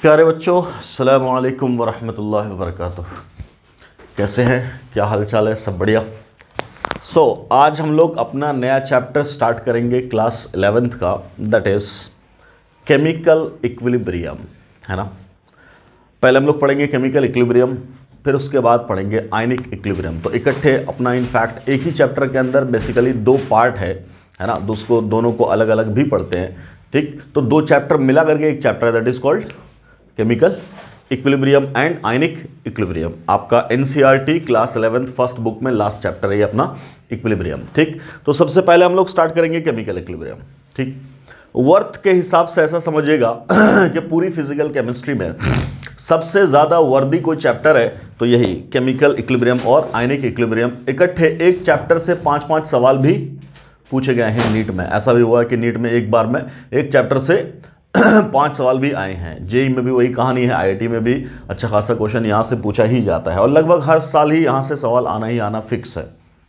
प्यारे बच्चों, अस्सलाम वालेकुम वरहमतुल्लाहि वबरकातुह। कैसे हैं? क्या हालचाल है? सब बढ़िया। आज हम लोग अपना नया चैप्टर स्टार्ट करेंगे क्लास 11th का, दैट इज केमिकल इक्विलिब्रियम, है ना। पहले हम लोग पढ़ेंगे केमिकल इक्विलिब्रियम, फिर उसके बाद पढ़ेंगे आयनिक इक्विलिब्रियम। तो इकट्ठे अपना इनफैक्ट एक ही चैप्टर के अंदर बेसिकली दो पार्ट है ना। दोनों को अलग अलग भी पढ़ते हैं, ठीक। तो दो चैप्टर मिला करके एक chapter that is called chemical equilibrium and ionic equilibrium. आपका NCERT class 11th first book में लास्ट चैप्टर है ये अपना इक्विलिब्रियम, ठीक। तो सबसे पहले हम लोग स्टार्ट करेंगे केमिकल इक्विलिब्रियम, ठीक। वर्थ के हिसाब से ऐसा समझिएगा कि पूरी फिजिकल केमिस्ट्री में सबसे ज्यादा वर्दी कोई चैप्टर है तो यही केमिकल इक्विलिब्रियम और आयनिक इक्विलिब्रियम। इकट्ठे एक चैप्टर से 5-5 सवाल भी पूछे गए हैं नीट में। ऐसा भी हुआ है कि नीट में एक बार में एक चैप्टर से 5 सवाल भी आए हैं। जेई में भी वही कहानी है, आईआईटी में भी अच्छा खासा क्वेश्चन यहां से पूछा ही जाता है और लगभग हर साल ही यहां से सवाल आना ही आना फिक्स है,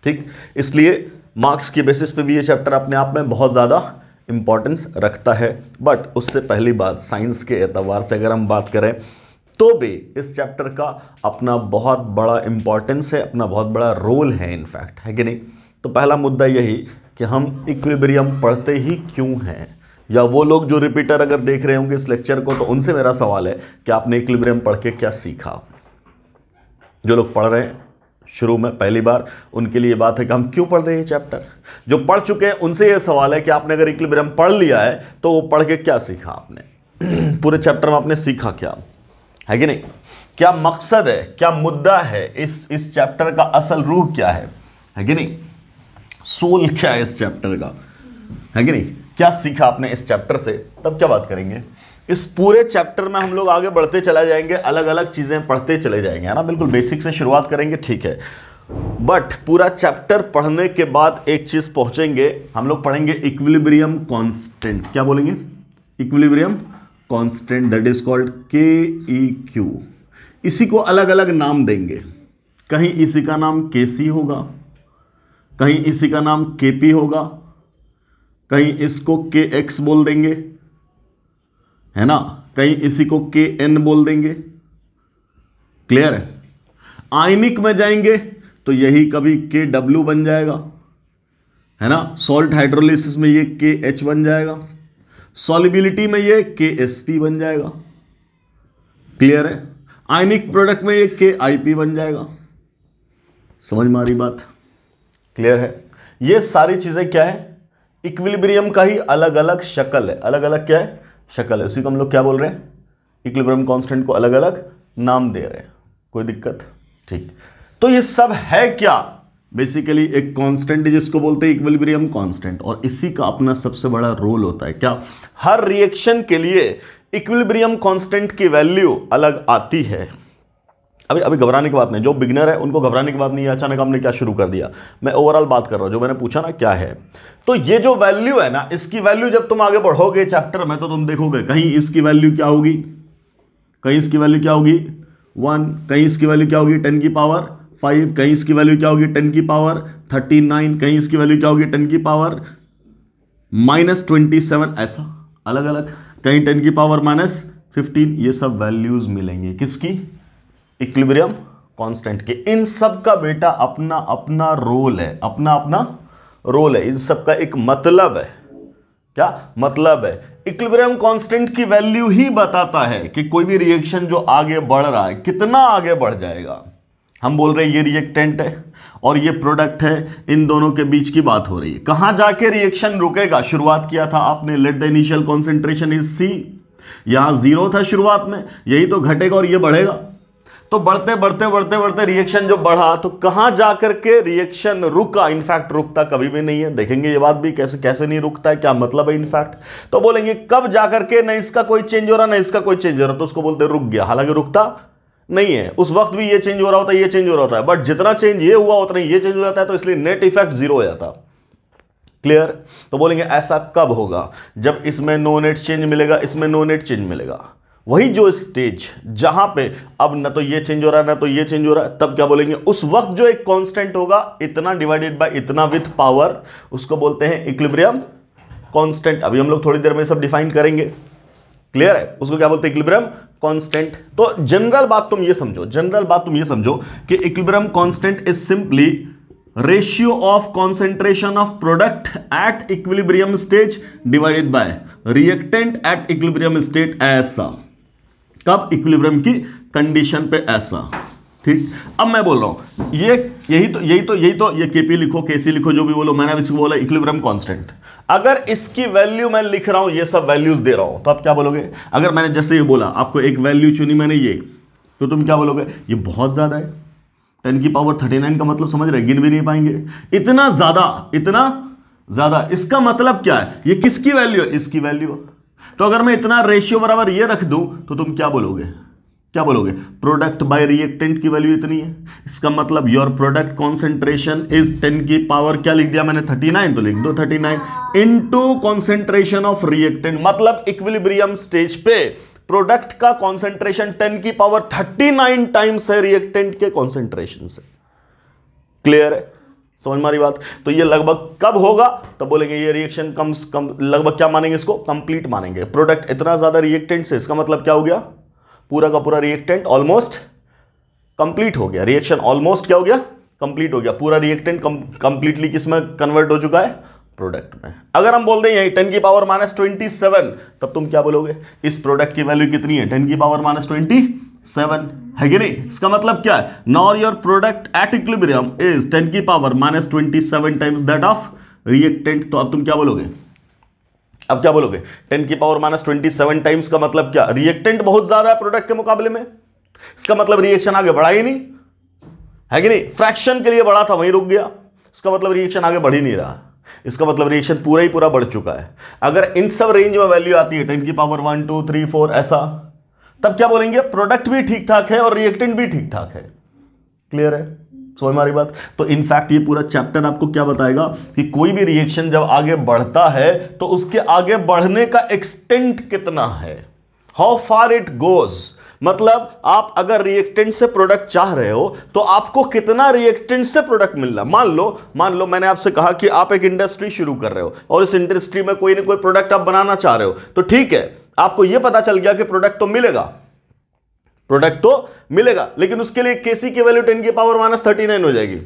ठीक। इसलिए मार्क्स की बेसिस पे भी ये चैप्टर अपने आप में बहुत ज्यादा इंपॉर्टेंस रखता है। बट उससे पहली बात, साइंस के एतबार से अगर हम बात करें तो भी इस चैप्टर का अपना बहुत बड़ा इंपॉर्टेंस है, अपना बहुत बड़ा रोल है इनफैक्ट, है कि नहीं। तो पहला मुद्दा यही कि हम इक्विलिब्रियम पढ़ते ही क्यों हैं, या वो लोग जो रिपीटर अगर देख रहे होंगे इस लेक्चर को तो उनसे मेरा सवाल है कि आपने इक्विलिब्रियम पढ़ के क्या सीखा। जो लोग पढ़ रहे हैं शुरू में पहली बार, उनके लिए बात है कि हम क्यों पढ़ रहे हैं चैप्टर। जो पढ़ चुके हैं उनसे यह सवाल है कि आपने अगर इक्विलिब्रियम पढ़ लिया है तो वो पढ़ के क्या सीखा आपने, पूरे चैप्टर में आपने सीखा क्या, है कि नहीं। क्या मकसद है, क्या मुद्दा है, इस चैप्टर का असल रूह क्या है कि नहीं। सोल क्या है इस चैप्टर का, है कि नहीं। क्या सीखा आपने इस चैप्टर से, तब क्या बात करेंगे। इस पूरे चैप्टर में हम लोग आगे बढ़ते चला जाएंगे, अलग अलग चीजें पढ़ते चले जाएंगे, है ना। बिल्कुल बेसिक से शुरुआत करेंगे, ठीक है। बट पूरा चैप्टर पढ़ने के बाद एक चीज पहुंचेंगे, हम लोग पढ़ेंगे इक्विलिब्रियम कांस्टेंट। क्या बोलेंगे? Equilibrium constant, that is called KEQ। इसी को अलग अलग नाम देंगे, कहीं इसी का नाम KC होगा, कहीं इसी का नाम KP होगा, कहीं इसको KX बोल देंगे, है ना, कहीं इसी को KN बोल देंगे। क्लियर है। आयनिक में जाएंगे तो यही कभी KW बन जाएगा, है ना। सॉल्ट हाइड्रोलिसिस में ये KH बन जाएगा, सॉल्युबिलिटी में ये KSP बन जाएगा। क्लियर है। आयनिक प्रोडक्ट में ये KIP बन जाएगा। समझ में आ रही बात? क्लियर है। ये सारी चीजें क्या है, इक्विलिब्रियम का ही अलग अलग शक्ल है, अलग अलग क्या है, शक्ल है। उसी को हम लोग क्या बोल रहे हैं, इक्विलिब्रियम कांस्टेंट को अलग अलग नाम दे रहे हैं। कोई दिक्कत? ठीक। तो ये सब है क्या, बेसिकली एक कांस्टेंट जिसको बोलते हैं इक्विलिब्रियम कांस्टेंट, और इसी का अपना सबसे बड़ा रोल होता है। क्या हर रिएक्शन के लिए इक्विलिब्रियम कांस्टेंट की वैल्यू अलग आती है। अभी घबराने की बात नहीं, जो बिगनर है उनको घबराने की बात नहीं है। अचानक हमने क्या शुरू कर दिया, मैं ओवरऑल बात कर रहा हूं, जो मैंने पूछा ना क्या है। तो ये जो वैल्यू है ना, इसकी वैल्यू जब तुम आगे बढ़ोगे चैप्टर में तो तुम देखोगे कहीं इसकी वैल्यू क्या होगी, कहीं इसकी वैल्यू क्या होगी 1, कहीं इसकी वैल्यू क्या होगी 10 की पावर 5, कहीं इसकी वैल्यू क्या होगी 10 की पावर 39, कहीं इसकी वैल्यू क्या होगी 10 की पावर -27, ऐसा अलग अलग, कहीं 10 की पावर -15। ये सब वैल्यूज मिलेंगे किसकी, इक्विलिब्रियम कांस्टेंट के। इन सब का बेटा अपना अपना रोल है, अपना अपना रोल है। इन सब का एक मतलब है। क्या मतलब है? इक्विलिब्रियम कांस्टेंट की वैल्यू ही बताता है कि कोई भी रिएक्शन जो आगे बढ़ रहा है कितना आगे बढ़ जाएगा। हम बोल रहे हैं ये रिएक्टेंट है और ये प्रोडक्ट है, इन दोनों के बीच की बात हो रही है। कहां जाके रिएक्शन रुकेगा, शुरुआत किया था आपने, let the initial concentration is C। यहां 0 था शुरुआत में, यही तो घटेगा और ये बढ़ेगा। तो बढ़ते बढ़ते बढ़ते बढ़ते रिएक्शन जो बढ़ा तो कहां जाकर के रिएक्शन रुका, इनफैक्ट रुकता कभी भी नहीं है। देखेंगे ये बात भी कैसे कैसे नहीं रुकता है, क्या मतलब है इनफैक्ट। तो बोलेंगे कब जाकर के न इसका कोई चेंज हो रहा, न इसका कोई चेंज हो रहा, तो उसको बोलते रुक गया। हालांकि रुकता नहीं है, उस वक्त भी ये चेंज हो रहा होता है, ये चेंज हो रहा होता है, बट जितना चेंज ये हुआ उतना ये चेंज हो जाता है, तो इसलिए नेट इफेक्ट 0 हो जाता। क्लियर। तो बोलेंगे ऐसा कब होगा, जब इसमें नो नेट चेंज मिलेगा, इसमें नो नेट चेंज मिलेगा। वही जो स्टेज जहां पे अब न तो ये चेंज हो रहा है ना तो ये चेंज हो रहा है, तब क्या बोलेंगे, उस वक्त जो एक कांस्टेंट होगा इतना डिवाइडेड बाय इतना विथ पावर, उसको बोलते हैं इक्विलिब्रियम कांस्टेंट। अभी हम लोग थोड़ी देर में सब डिफाइन करेंगे। क्लियर है? उसको क्या बोलते हैं? Equilibrium constant. तो जनरल बात तुम ये समझो कि equilibrium constant is simply ratio of concentration of product at equilibrium stage divided by reactant at equilibrium state. ऐसा कब? इक्विलिब्रियम की कंडीशन पे ऐसा। ठीक, अब मैं बोल रहा हूं यही तो ये केपी लिखो, केसी लिखो, जो भी बोलो, मैंने इसको बोला इक्विलिब्रियम कांस्टेंट। अगर इसकी वैल्यू मैं लिख रहा हूं, ये सब वैल्यूज दे रहा हूं, तो आप क्या बोलोगे? अगर मैंने जैसे ये बोला, आपको एक वैल्यू चुनी मैंने ये, तो तुम क्या बोलोगे? ये बहुत ज्यादा है, 10 की पावर 39 का मतलब समझ रहे? गिन भी नहीं पाएंगे, इतना ज्यादा। इसका मतलब क्या है? ये किसकी वैल्यू है? इसकी वैल्यू। तो अगर मैं इतना रेशियो बराबर ये रख दूं, तो तुम क्या बोलोगे? प्रोडक्ट बाय रिएक्टेंट की वैल्यू इतनी है। इसका मतलब योर प्रोडक्ट कॉन्सेंट्रेशन इज 10 की पावर, क्या लिख दिया मैंने? 39, तो लिख दो 39 इनटू कॉन्सेंट्रेशन ऑफ रिएक्टेंट। मतलब इक्विलिब्रियम स्टेज पे प्रोडक्ट का कॉन्सेंट्रेशन 10 की पावर 39 टाइम्स है रिएक्टेंट के कॉन्सेंट्रेशन से। क्लियर है? समझ में आ रही बात? तो ये लगभग कब होगा? तो बोलेंगे ये रिएक्शन कम लगभग क्या मानेंगे इसको? कंप्लीट मानेंगे। प्रोडक्ट इतना ज्यादा रिएक्टेंट से, इसका मतलब क्या हो गया? पूरा का पूरा रिएक्टेंट ऑलमोस्ट कंप्लीट हो गया। रिएक्शन ऑलमोस्ट क्या हो गया? कंप्लीट हो गया। पूरा रिएक्टेंट कंप्लीटली किसमें कन्वर्ट हो चुका है? प्रोडक्ट में। अगर हम बोल दें यही 10 की पावर -27, तब तुम क्या बोलोगे? इस प्रोडक्ट की वैल्यू कितनी है? 10 की पावर -27 है कि नहीं? इसका मतलब क्या है? Now your product at equilibrium is 10 की power -27 times that of reactant. तो अब तुम क्या बोलोगे? 10 की पावर -27 टाइम्स का मतलब क्या? रिएक्टेंट बहुत ज्यादा है प्रोडक्ट के मुकाबले में। इसका मतलब रिएक्शन आगे बढ़ा ही नहीं, है कि नहीं? फ्रैक्शन के लिए बढ़ा था, वहीं रुक गया। इसका मतलब रिएक्शन आगे बढ़ ही नहीं रहा। इसका मतलब रिएक्शन पूरा ही पूरा बढ़ चुका है। अगर इन सब रेंज में वैल्यू आती है 10 की पावर 1 2 3 4 ऐसा, तब क्या बोलेंगे? प्रोडक्ट भी ठीक ठाक है और रिएक्टेंट भी ठीक ठाक है। क्लियर है? समझ में आ रही बात? तो इनफैक्ट ये पूरा चैप्टर आपको क्या बताएगा कि कोई भी रिएक्शन जब आगे बढ़ता है तो उसके आगे बढ़ने का एक्सटेंट कितना है, हाउ फार इट गोज। मतलब आप अगर रिएक्टेंट से प्रोडक्ट चाह रहे हो तो आपको कितना रिएक्टेंट से प्रोडक्ट मिल रहा है। मान लो मैंने आपसे कहा कि आप एक इंडस्ट्री शुरू कर रहे हो और इस इंडस्ट्री में कोई ना कोई प्रोडक्ट आप बनाना चाह रहे हो, तो ठीक है, आपको यह पता चल गया कि प्रोडक्ट तो मिलेगा, लेकिन उसके लिए केसी की वैल्यू 10 की पावर -39 हो जाएगी,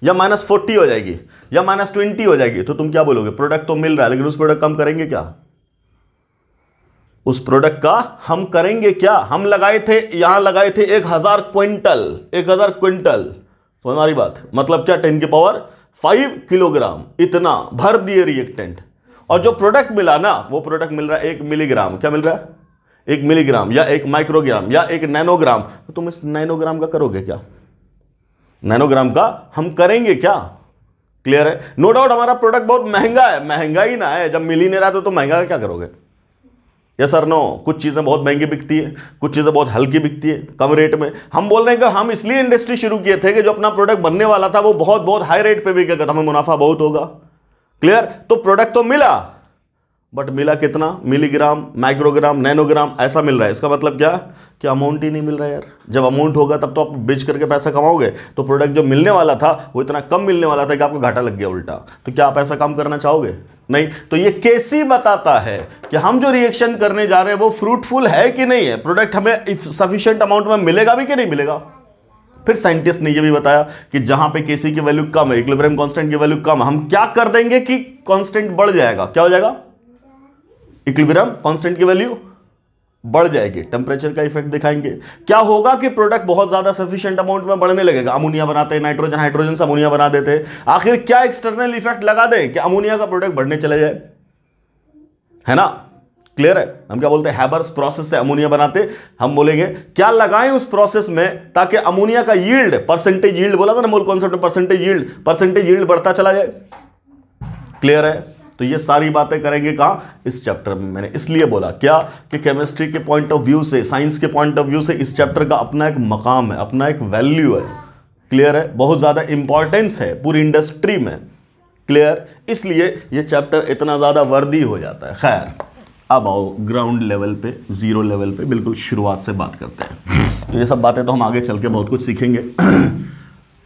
या -40 हो जाएगी, या -20 हो जाएगी। तो तुम क्या बोलोगे? प्रोडक्ट तो मिल रहा है, लेकिन उस प्रोडक्ट का हम करेंगे क्या? उस प्रोडक्ट का हम करेंगे क्या? हम यहां लगाए थे 1000 क्विंटल। समझ आ रही बात? मतलब क्या? 10 की पावर 5 किलोग्राम इतना भर दिए रिएक्टेंट, और जो प्रोडक्ट मिला ना, वो प्रोडक्ट मिल रहा है 1 मिलीग्राम। क्या मिल रहा है? 1 मिलीग्राम, या 1 माइक्रोग्राम, या 1 नैनोग्राम। तो तुम इस नैनोग्राम का करोगे क्या? नैनोग्राम का हम करेंगे क्या? क्लियर है? नो डाउट हमारा प्रोडक्ट बहुत महंगा है, महंगा ही ना है, जब मिल ही नहीं रहा तो महंगा क्या करोगे? Yes sir no. कुछ चीजें बहुत महंगी बिकती है, कुछ चीजें बहुत हल्की बिकती है, कम रेट में। हम बोल रहे हैं कि हम इसलिए इंडस्ट्री शुरू किए थे कि जो अपना प्रोडक्ट बनने वाला था वो बहुत बहुत हाई रेट पे बिकेगा, हमें मुनाफा बहुत होगा। क्लियर? तो प्रोडक्ट तो मिला, बट मिला कितना? मिलीग्राम, माइक्रोग्राम, नैनोग्राम ऐसा मिल रहा है। इसका मतलब क्या? कि अमाउंट ही नहीं मिल रहा है यार। जब अमाउंट होगा तब तो आप बेच करके पैसा कमाओगे। तो प्रोडक्ट जो मिलने वाला था वो इतना कम मिलने वाला था कि आपको घाटा लग गया उल्टा। तो क्या आप ऐसा काम करना चाहोगे? नहीं। तो ये केसी बताता है कि हम जो रिएक्शन करने जा रहे हैं वो फ्रूटफुल है कि नहीं है, प्रोडक्ट हमें सफिशिएंट अमाउंट में मिलेगा भी कि नहीं मिलेगा। फिर साइंटिस्ट ने ये भी बताया कि जहां पे केसी की वैल्यू कम है, इक्विलिब्रियम कांस्टेंट की वैल्यू कम, हम क्या कर देंगे कि कांस्टेंट बढ़ जाएगा। क्या हो जाएगा? इक्विलिब्रियम कांस्टेंट की वैल्यू बढ़ जाएगी। टेम्परेचर का इफेक्ट दिखाएंगे। क्या होगा कि प्रोडक्ट बहुत ज्यादा सफिशिएंट अमाउंट में बढ़ने लगेगा। अमोनिया बनाते हैं, नाइट्रोजन हाइड्रोजन से अमोनिया बना देते हैं। आखिर क्या एक्सटर्नल इफेक्ट लगा दें कि अमोनिया का प्रोडक्ट बढ़ने चले जाए, है ना? क्लियर है? हम क्या बोलते हैं? हैबर्स प्रोसेस से अमोनिया बनाते। हम बोलेंगे क्या लगाएं उस प्रोसेस में ताकि अमोनिया का यील्ड, परसेंटेज यील्ड बोला था ना मूल कॉन्सेप्ट में, परसेंटेज यील्ड बढ़ता चला जाए। क्लियर है? तो ये सारी बातें करेंगे कहां? इस चैप्टर में। मैंने इसलिए बोला क्या कि केमिस्ट्री के पॉइंट ऑफ व्यू से, साइंस के पॉइंट ऑफ व्यू से इस चैप्टर का अपना एक मकाम है, अपना एक वैल्यू है। क्लियर है? बहुत ज्यादा इंपॉर्टेंस है पूरी इंडस्ट्री में। क्लियर? इसलिए ये चैप्टर इतना ज्यादा वर्दी हो जाता है। खैर, अब आओ ग्राउंड लेवल पे, जीरो लेवल पे, बिल्कुल शुरुआत से बात करते हैं। तो ये सब बातें तो हम आगे चल के बहुत कुछ सीखेंगे।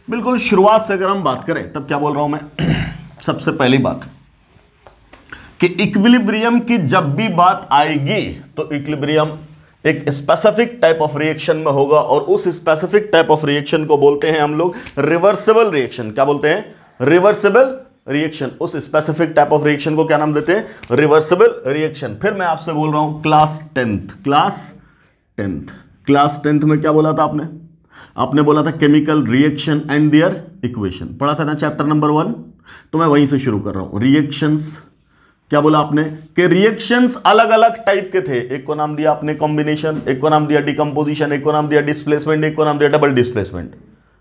बिल्कुल शुरुआत से अगर हम बात करें, तब क्या बोल रहा हूं मैं? सबसे पहली बात कि इक्विलिब्रियम की जब भी बात आएगी तो इक्विलिब्रियम एक स्पेसिफिक टाइप ऑफ रिएक्शन में होगा, और उस स्पेसिफिक टाइप ऑफ रिएक्शन को बोलते हैं हम लोग रिवर्सिबल रिएक्शन। क्या बोलते हैं? Reversible reaction. उस स्पेसिफिक टाइप ऑफ रिएक्शन को क्या नाम देते हैं? Reversible reaction. फिर मैं आपसे बोल रहा हूं क्लास टेंथ में क्या बोला था आपने बोला था chemical reaction and their equation, पढ़ा था ना चैप्टर नंबर 1। तो मैं वहीं से शुरू कर रहा हूं। रिएक्शंस, क्या बोला आपने कि रिएक्शंस अलग अलग टाइप के थे। एक को नाम दिया आपने कॉम्बिनेशन, एक को नाम दिया डिकम्पोजिशन, एक को नाम दिया डिस्प्लेसमेंट, एक को नाम दिया डबल डिस्प्लेसमेंट।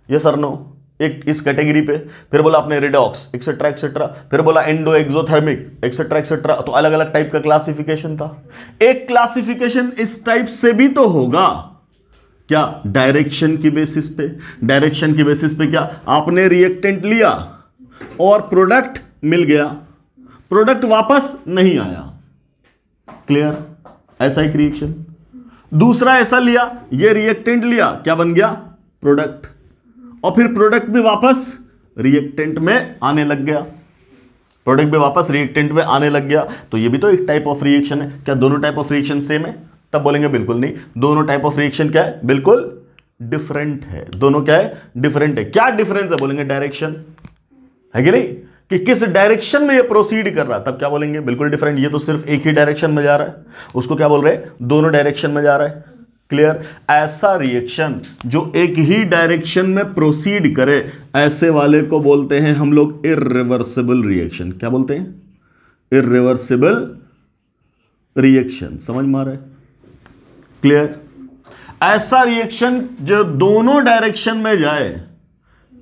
ये सर नो एक इस कैटेगरी पे। फिर बोला आपने रिडॉक्स एक्सेट्रा एक्सेट्रा, फिर बोला एंडो एक्सोथर्मिक एक्सेट्रा एक्सेट्रा। तो अलग अलग टाइप का क्लासिफिकेशन था। एक क्लासिफिकेशन इस टाइप से भी तो होगा क्या? डायरेक्शन की बेसिस पे। डायरेक्शन की बेसिस पे क्या? आपने रिएक्टेंट लिया और प्रोडक्ट मिल गया, प्रोडक्ट वापस नहीं आया। क्लियर? ऐसा एक रिएक्शन। दूसरा ऐसा लिया, ये रिएक्टेंट लिया, क्या बन गया? प्रोडक्ट, और फिर प्रोडक्ट भी वापस रिएक्टेंट में आने लग गया। प्रोडक्ट भी वापस रिएक्टेंट में आने लग गया। तो ये भी तो एक टाइप ऑफ रिएक्शन है। क्या दोनों टाइप ऑफ रिएक्शन सेम है? तब बोलेंगे बिल्कुल नहीं, दोनों टाइप ऑफ रिएक्शन क्या है? बिल्कुल डिफरेंट है। दोनों क्या है? डिफरेंट है। क्या डिफरेंस है? बोलेंगे डायरेक्शन, है कि नहीं, कि किस डायरेक्शन में ये प्रोसीड कर रहा है। तब क्या बोलेंगे? बिल्कुल डिफरेंट। ये तो सिर्फ एक ही डायरेक्शन में जा रहा है, उसको क्या बोल रहे हैं? दोनों डायरेक्शन में जा रहा है। क्लियर? ऐसा रिएक्शन जो एक ही डायरेक्शन में प्रोसीड करे, ऐसे वाले को बोलते हैं हम लोग इर्रिवर्सिबल रिएक्शन। क्या बोलते हैं? Irreversible reaction. समझ में आ रहा है? क्लियर? ऐसा रिएक्शन जो दोनों डायरेक्शन में जाए,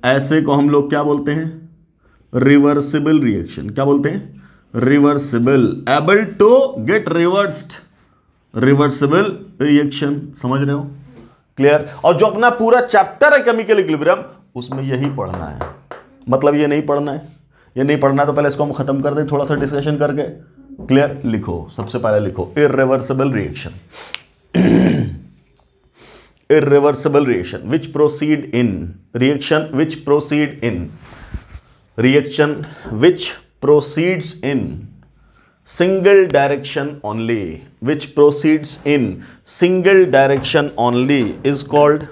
ऐसे को हम लोग क्या बोलते हैं? Reversible reaction. क्या बोलते हैं? Reversible, able to get reversed, reversible reaction. समझ रहे हो? क्लियर? और जो अपना पूरा चैप्टर है केमिकल इक्विलिब्रियम, उसमें यही पढ़ना है। मतलब ये नहीं पढ़ना है, ये नहीं पढ़ना है तो पहले इसको हम खत्म कर दें थोड़ा सा डिस्कशन करके। क्लियर? लिखो, सबसे पहले लिखो irreversible reaction. irreversible reaction which proceed in reaction which proceeds in single direction only, which proceeds in single direction only is called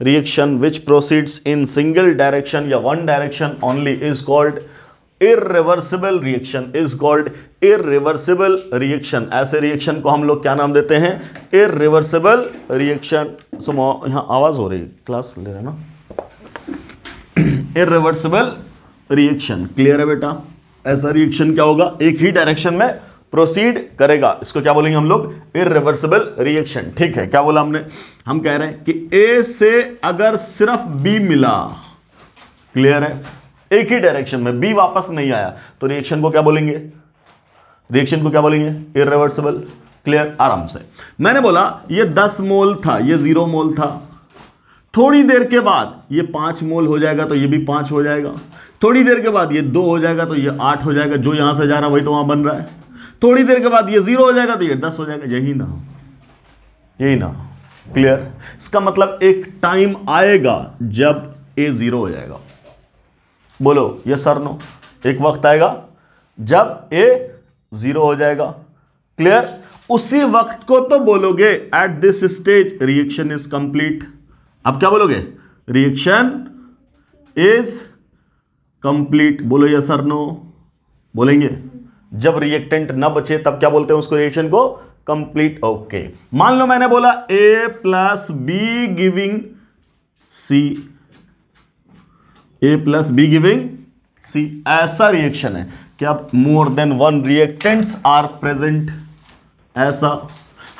reaction which proceeds in single direction या one direction only is called irreversible reaction, is called irreversible reaction। ऐसे reaction को हम लोग क्या नाम देते हैं? irreversible reaction। सुनो, यहां आवाज हो रही, क्लास ले रहे ना। irreversible reaction। क्लियर है बेटा? ऐसा रिएक्शन क्या होगा? एक ही डायरेक्शन में प्रोसीड करेगा, इसको क्या बोलेंगे हम लोग? irreversible reaction। ठीक है? क्या बोला हमने? हम कह रहे हैं कि A से अगर सिर्फ B मिला, क्लियर है, एक ही डायरेक्शन में, B वापस नहीं आया, तो रिएक्शन को क्या बोलेंगे? रिएक्शन को क्या बोलेंगे? इर्रिवर्सिबल। क्लियर? आराम से। मैंने बोला ये 10 मोल था, ये 0 मोल था। थोड़ी देर के बाद ये 5 मोल हो जाएगा, तो ये भी 5 हो जाएगा। थोड़ी देर के बाद ये 2 हो जाएगा, तो ये 8 हो जाएगा। जो यहां से जा रहा है वही तो वहां बन रहा है। थोड़ी देर के बाद ये 0 हो जाएगा, तो ये 10 हो जाएगा। यही ना, यही ना। क्लियर? इसका मतलब एक टाइम आएगा जब A 0 हो जाएगा। बोलो यस और नो? एक वक्त आएगा जब A 0 हो जाएगा। क्लियर? उसी वक्त को तो बोलोगे at this stage reaction is complete. अब क्या बोलोगे? Reaction is complete. बोलो यस और नो? बोलेंगे। जब रिएक्टेंट ना बचे तब क्या बोलते हैं उसको? रिएक्शन को कंप्लीट। ओके, मान लो मैंने बोला A plus b giving C, A plus b giving C। ऐसा रिएक्शन है कि अब more than 1 reactants are present. ऐसा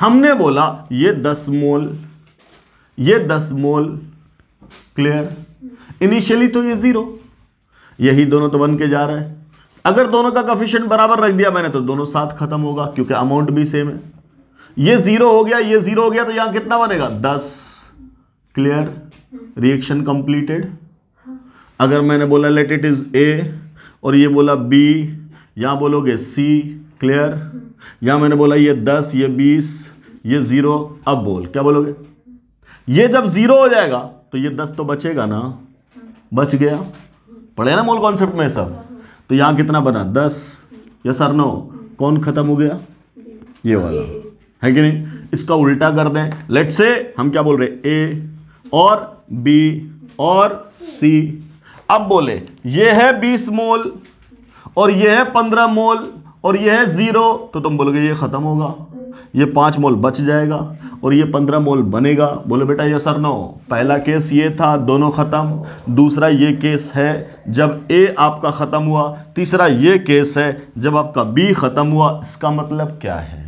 हमने बोला ये 10 मोल, ये 10 मोल। क्लियर? इनिशियली तो ये 0, यही दोनों तो बन के जा रहा है। अगर दोनों का कोएफिशिएंट बराबर रख दिया मैंने, तो दोनों साथ खत्म होगा, क्योंकि अमाउंट भी सेम है। ये 0 हो गया, ये 0 हो गया, तो यहां कितना बनेगा? 10। क्लियर? Reaction completed. अगर मैंने बोला लेट इट इज A और ये बोला B, यहां बोलोगे C। क्लियर? यहां मैंने बोला ये 10, ये 20, ये 0। अब बोल क्या बोलोगे? ये जब 0 हो जाएगा तो ये 10 तो बचेगा ना, बच गया। पढ़े ना मोल कॉन्सेप्ट में सब? तो यहां कितना बना? 10। यस और नो? कौन खत्म हो गया? ये वाला, है कि नहीं? इसका उल्टा कर दें, लेट्स से हम क्या बोल रहे हैं, ए और बी और सी। अब बोले ये है 20 मोल और ये है 15 मोल और ये है 0, तो तुम बोलोगे ये खत्म होगा, ये 5 मोल बच जाएगा और ये 15 मोल बनेगा। बोले बेटा ये सर नो, पहला केस ये था दोनों खत्म, दूसरा ये केस है जब ए आपका खत्म हुआ, तीसरा ये केस है जब आपका बी खत्म हुआ। इसका मतलब क्या है?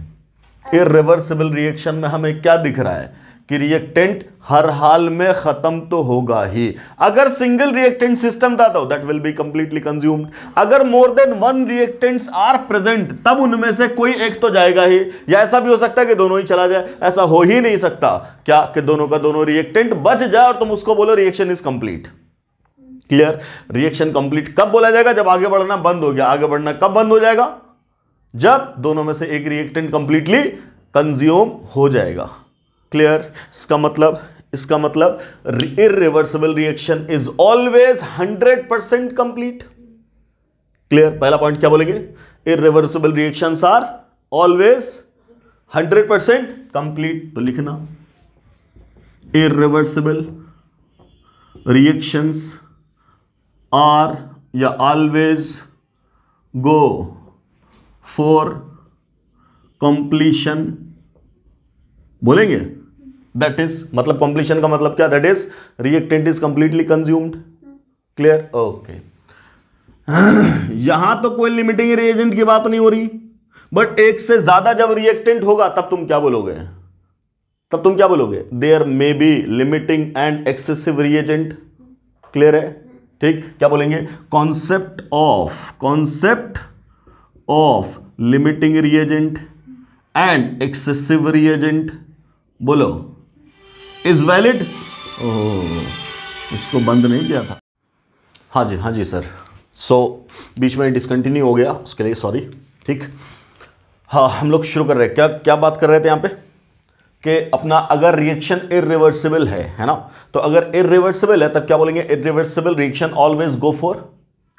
इर्रिवर्सिबल रिएक्शन में हमें क्या दिख रहा है कि रिएक्टेंट हर हाल में खत्म तो होगा ही। अगर सिंगल रिएक्टेंट सिस्टम था तो that will be completely consumed. अगर more than one reactants are present तब उनमें से कोई एक तो जाएगा ही, या ऐसा भी हो सकता है कि दोनों ही चला जाए। ऐसा हो ही नहीं सकता क्या कि दोनों का दोनों रिएक्टेंट बच जाए और तुम उसको बोलो reaction is complete. Clear? Reaction complete कब बोला जाएगा? जब आगे बढ़ना बंद हो गया। आगे बढ़ना कब बंद हो जाएगा? जब दोनों में से एक रिएक्टेंट कंप्लीटली कंज्यूम हो जाएगा। क्लियर? इसका मतलब irreversible reaction is always 100% complete. Clear? पहला पॉइंट क्या बोलेंगे? Irreversible reactions are always 100% complete. तो लिखना इर्रिवर्सिबल रिएक्शंस आर या ऑलवेज गो फॉर कंप्लीशन। बोलेंगे दैट इज, मतलब कंप्लीशन का मतलब क्या? That is reactant is completely consumed. Clear? Okay. यहां तो कोई लिमिटिंग रिएजेंट की बात नहीं हो रही, बट एक से ज्यादा जब रिएक्टेंट होगा तब तुम क्या बोलोगे? There may be limiting and excessive reagent. Clear है? ठीक, क्या बोलेंगे? Concept of limiting reagent and excessive reagent बोलो इज वैलिड। इसको बंद नहीं किया था। हाँ जी सर। सो बीच में डिसकंटिन्यू हो गया, उसके लिए सॉरी। ठीक, हाँ हम लोग शुरू कर रहे हैं। क्या बात कर रहे थे यहां पे कि अपना अगर रिएक्शन इर्रिवर्सिबल है ना, तो अगर इर्रिवर्सिबल है तब क्या बोलेंगे? Irreversible reaction always go for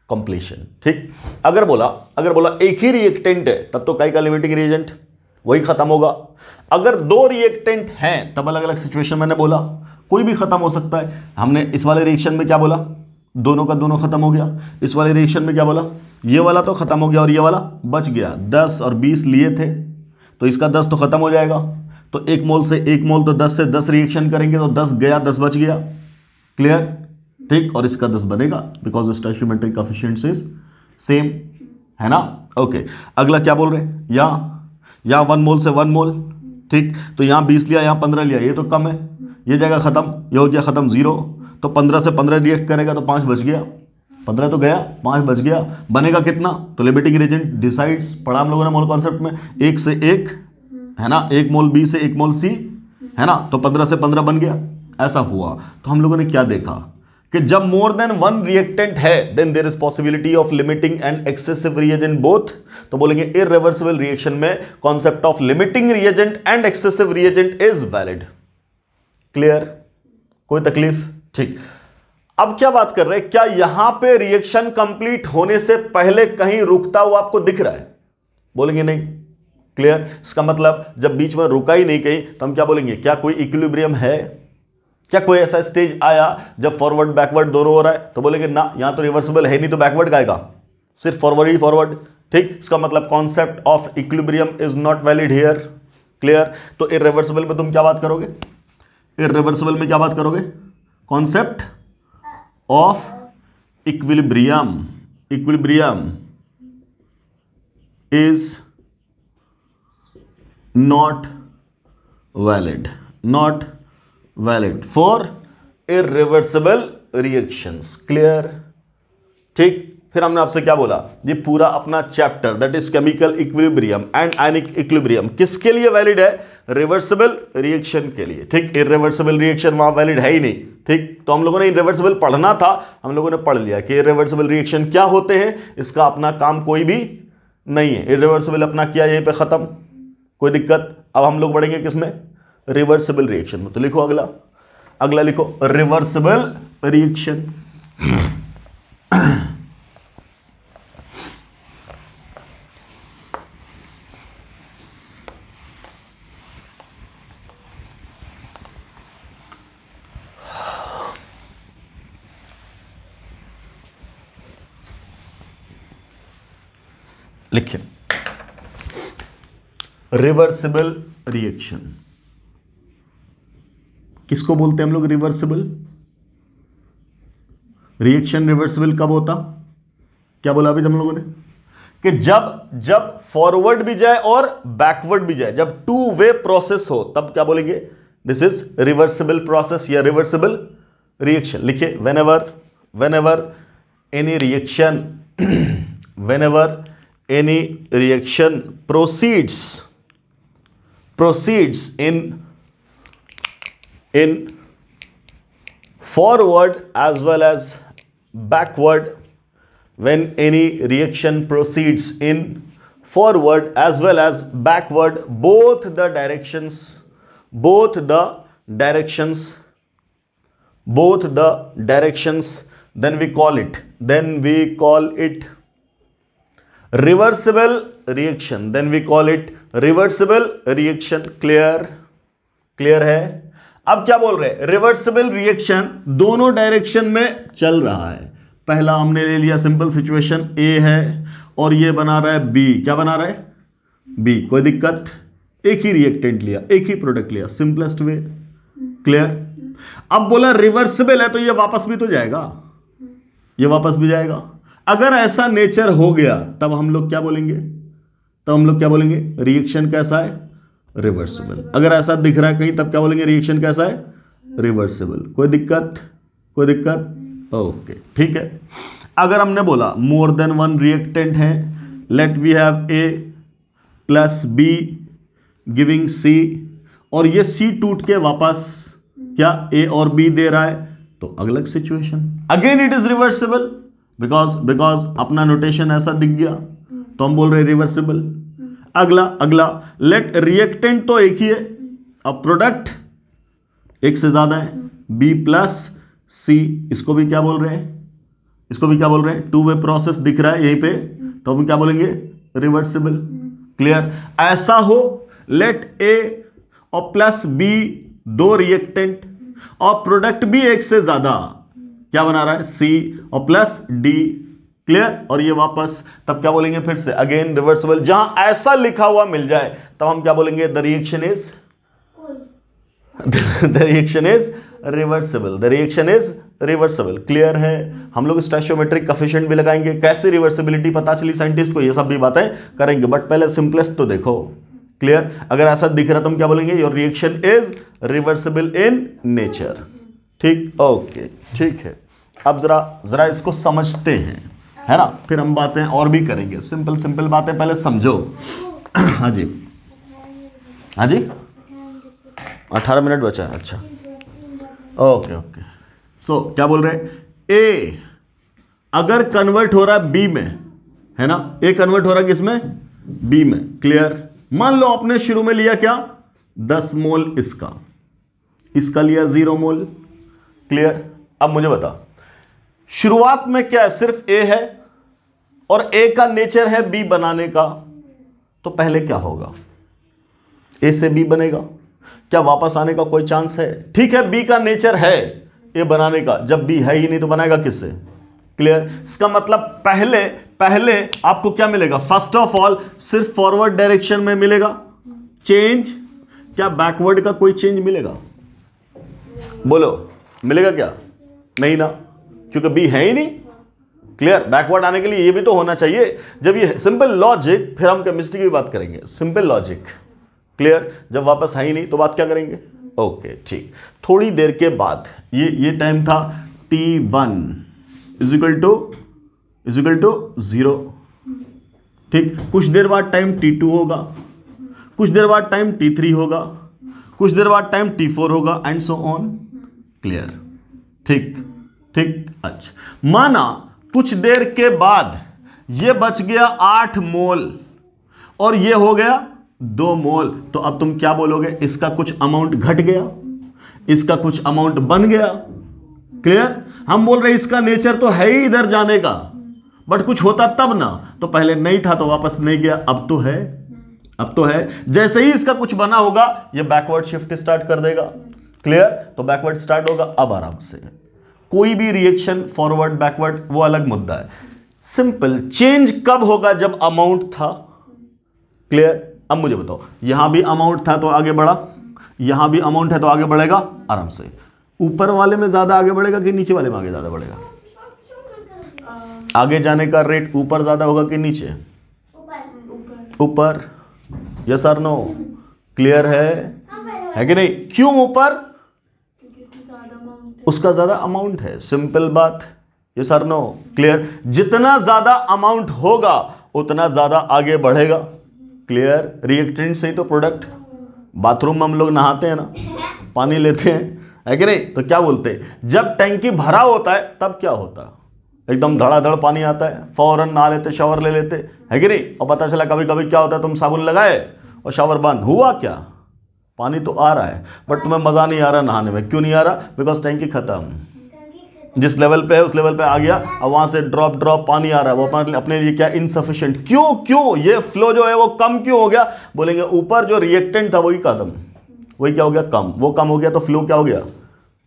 completion. ठीक, अगर बोला एक ही रिएक्टेंट है तब तो काई का लिमिटिंग रिएजेंट वही खत्म होगा। अगर दो रिएक्टेंट हैं तब अलग अलग सिचुएशन मैंने बोला कोई भी खत्म हो सकता है। हमने इस वाले रिएक्शन में क्या बोला? दोनों का दोनों खत्म हो गया। इस वाले रिएक्शन में क्या बोला? ये वाला तो खत्म हो गया और ये वाला बच गया। 10 और 20 लिए थे तो इसका 10 तो खत्म हो जाएगा। तो 1 मोल से 1 मोल तो 10 से 10 रिएक्शन करेंगे तो 10 गया, 10 बच गया। क्लियर? ठीक, और इसका 10 बनेगा because stoichiometric coefficients is same, है ना? ओके, अगला क्या बोल रहे हैं? या 1 मोल से 1 मोल। ठीक, तो यहां 20 लिया, यहां 15 लिया, ये तो कम है, ये जाएगा खत्म, ये हो गया खत्म 0। तो 15 से 15 रिएक्ट करेगा तो 5 बच गया। 15 तो गया, 5 बच गया, बनेगा कितना? तो लिमिटिंग रिएजेंट डिसाइड्स, पढ़ा हम लोगों ने मोल कॉन्सेप्ट में, 1 से 1, है ना? 1 मोल बी से 1 मोल सी, है ना? तो 15 से 15 बन गया। ऐसा हुआ तो हम लोगों ने क्या देखा कि जब मोर देन वन रिएक्टेंट है then there is possibility of limiting and excessive reagent both. तो बोलेंगे इर्रिवर्सिबल रिएक्शन में concept of limiting reagent and excessive reagent is valid. Clear? कोई तकलीफ? ठीक, अब क्या बात कर रहे हैं? क्या यहां पे रिएक्शन कंप्लीट होने से पहले कहीं रुकता हुआ आपको दिख रहा है? बोलेंगे नहीं। क्लियर? इसका मतलब जब बीच में रुका ही नहीं कहीं तो हम क्या बोलेंगे? क्या कोई इक्विलिब्रियम है? क्या कोई ऐसा स्टेज आया जब फॉरवर्ड बैकवर्ड दोनों हो रहा है? तो बोलेंगे ना, यहां तो रिवर्सिबल है नहीं तो बैकवर्ड का आएगा, सिर्फ फॉरवर्ड ही फॉरवर्ड। ठीक, इसका मतलब concept of equilibrium is not valid here. Clear? तो इर्रिवर्सिबल में तुम क्या बात करोगे? इर्रिवर्सिबल में क्या बात करोगे? Concept of equilibrium is not valid for irreversible reactions. Clear? ठीक, फिर हमने आपसे क्या बोला? ये पूरा अपना chapter that is chemical equilibrium and ionic equilibrium किसके लिए वैलिड है? रिवर्सिबल रिएक्शन के लिए। ठीक, इर्रिवर्सिबल रिएक्शन वहां वैलिड है ही नहीं। ठीक, तो हम लोगों ने इर्रिवर्सिबल पढ़ना था, हम लोगों ने पढ़ लिया कि इर्रिवर्सिबल रिएक्शन क्या होते हैं, इसका अपना काम कोई भी नहीं है। इर्रिवर्सिबल अपना किया, यहीं पे खत्म, कोई दिक्कत। अब हम लोग बढ़ेंगे किसमें? रिवर्सिबल रिएक्शन में। तो लिखो अगला लिखो रिवर्सिबल रिएक्शन। लिखिए, रिवर्सिबल रिएक्शन किसको बोलते हैं हम लोग? रिवर्सिबल रिएक्शन रिवर्सिबल कब होता? क्या बोला अभी हम लोगों ने कि जब फॉरवर्ड भी जाए और बैकवर्ड भी जाए, जब टू वे प्रोसेस हो, तब क्या बोलेंगे? दिस इज रिवर्सिबल प्रोसेस या रिवर्सिबल रिएक्शन। लिखिए, whenever any reaction whenever any reaction proceeds in forward as well as backward, when any reaction proceeds in forward as well as backward, both the directions then we call it reversible reaction, then we call it reversible reaction। Clear है? अब क्या बोल रहे हैं? Reversible reaction दोनों direction में चल रहा है। पहला हमने ले लिया सिंपल सिचुएशन, ए है और ये बना रहा है बी। क्या बना रहा है? बी। कोई दिक्कत? एक ही रिएक्टेंट लिया, एक ही प्रोडक्ट लिया, सिंपलेस्ट वे। क्लियर? अब बोला रिवर्सिबल है तो ये वापस भी तो जाएगा, ये वापस भी जाएगा। अगर ऐसा नेचर हो गया तब हम लोग क्या बोलेंगे? रिएक्शन कैसा है? रिवर्सिबल। अगर ऐसा दिख रहा है कहीं तब क्या बोलेंगे? रिएक्शन कैसा है? रिवर्सिबल। कोई दिक्कत? ओके, ठीक है। अगर हमने बोला मोर देन वन रिएक्टेंट है, let we have a plus b giving c, और ये सी टूट के वापस क्या ए और बी दे रहा है, तो अलग situation, again it is reversible, because अपना नोटेशन ऐसा दिख गया तो हम बोल रहे रिवर्सिबल। अगला लेट रिएक्टेंट तो एक ही है, अब प्रोडक्ट एक से ज्यादा है, बी प्लस सी, इसको भी क्या बोल रहे हैं? टू वे प्रोसेस दिख रहा है यहीं पे, तो हम क्या बोलेंगे? रिवर्सिबल। क्लियर? ऐसा हो लेट ए और प्लस बी दो रिएक्टेंट और प्रोडक्ट भी एक से ज्यादा, क्या बना रहा है? सी और प्लस डी। क्लियर? और ये वापस, तब क्या बोलेंगे? फिर से अगेन रिवर्सिबल। जहां ऐसा लिखा हुआ मिल जाए तब हम क्या बोलेंगे? The reaction is reversible. Clear है? हम लोग स्टैचोमेट्रिक कोएफिशिएंट भी लगाएंगे, कैसे रिवर्सिबिलिटी पता चली साइंटिस्ट को, ये सब भी बातें करेंगे, बट पहले सिंपलेस्ट तो देखो। क्लियर? अगर ऐसा दिख रहा तो हम क्या बोलेंगे? Your reaction is reversible in nature. ठीक? ओके, ठीक है। अब जरा इसको समझते हैं, है ना, फिर हम बातें और भी करेंगे। सिंपल बातें पहले समझो। हाँ जी 18 मिनट बचा है। अच्छा, ओके। सो क्या बोल रहे हैं? ए अगर कन्वर्ट हो रहा है बी में, है ना, ए कन्वर्ट हो रहा है किसमें? बी में। क्लियर? मान लो आपने शुरू में लिया क्या? 10 मोल इसका लिया 0 मोल। क्लियर? अब मुझे बता, शुरुआत में क्या सिर्फ ए है और ए का नेचर है बी बनाने का, तो पहले क्या होगा? ए से बी बनेगा, क्या वापस आने का कोई चांस है? ठीक है, बी का नेचर है ए बनाने का, जब बी है ही नहीं तो बनाएगा किससे? क्लियर? इसका मतलब पहले आपको क्या मिलेगा? फर्स्ट ऑफ ऑल सिर्फ फॉरवर्ड डायरेक्शन में मिलेगा चेंज, क्या बैकवर्ड का कोई चेंज मिलेगा? बोलो, मिलेगा क्या? नहीं ना, क्योंकि बी है ही नहीं। क्लियर? बैकवर्ड आने के लिए ये भी तो होना चाहिए। जब ये सिंपल लॉजिक, फिर हम केमिस्ट्री की बात करेंगे, सिंपल लॉजिक। क्लियर? जब वापस है ही नहीं तो बात क्या करेंगे? ओके, ठीक। थोड़ी देर के बाद ये टाइम था T1 इज इक्वल टू 0। ठीक, कुछ देर बाद टाइम T2 होगा, कुछ देर बाद टाइम T3 होगा, कुछ देर बाद टाइम T4 होगा, एंड सो ऑन। क्लियर? ठीक। अच्छा, माना कुछ देर के बाद ये बच गया 8 मोल और ये हो गया 2 मोल, तो अब तुम क्या बोलोगे? इसका कुछ अमाउंट घट गया, इसका कुछ अमाउंट बन गया। क्लियर? हम बोल रहे इसका नेचर तो है ही इधर जाने का, बट कुछ होता तब ना, तो पहले नहीं था तो वापस नहीं गया, अब तो है। जैसे ही इसका कुछ बना होगा ये बैकवर्ड शिफ्ट स्टार्ट कर देगा। क्लियर? तो बैकवर्ड स्टार्ट होगा। अब आराम से कोई भी रिएक्शन फॉरवर्ड बैकवर्ड वो अलग मुद्दा है, सिंपल। चेंज कब होगा? जब अमाउंट था। क्लियर? अब मुझे बताओ, यहां भी अमाउंट था तो आगे बढ़ा, यहां भी अमाउंट है तो आगे बढ़ेगा आराम से। ऊपर वाले में ज्यादा आगे बढ़ेगा कि नीचे वाले में आगे ज्यादा बढ़ेगा? आगे जाने का रेट ऊपर ज्यादा होगा कि नीचे? ऊपर। यस और नो? क्लियर है कि नहीं? क्यों ऊपर? उसका ज्यादा अमाउंट है, सिंपल बात। यस और नो? क्लियर? जितना ज्यादा अमाउंट होगा उतना ज्यादा आगे बढ़ेगा। क्लियर? रिएक्टेंट से ही तो प्रोडक्ट। बाथरूम में हम लोग नहाते हैं ना, पानी लेते हैं, है कि नहीं? तो क्या बोलते हैं, जब टैंकी भरा होता है तब क्या होता है? एकदम धड़ाधड़ पानी आता है, फौरन नहा लेते, शावर ले लेते, है कि नहीं? और पता चला कभी कभी क्या होता है, तुम साबुन लगाए और शावर बंद हुआ, क्या पानी तो आ रहा है बट तुम्हें मजा नहीं आ रहा नहाने में। क्यों नहीं आ रहा? बिकॉज टैंकी खत्म। जिस लेवल पे है उस लेवल पे आ गया, अब वहां से ड्रॉप ड्रॉप पानी आ रहा है, वो अपने लिए क्या इनसफिशिएंट। क्यों ये फ्लो जो है वो कम क्यों हो गया? बोलेंगे ऊपर जो रिएक्टेंट था वही खत्म, वही क्या हो गया? कम। वो कम हो गया तो फ्लो क्या हो गया?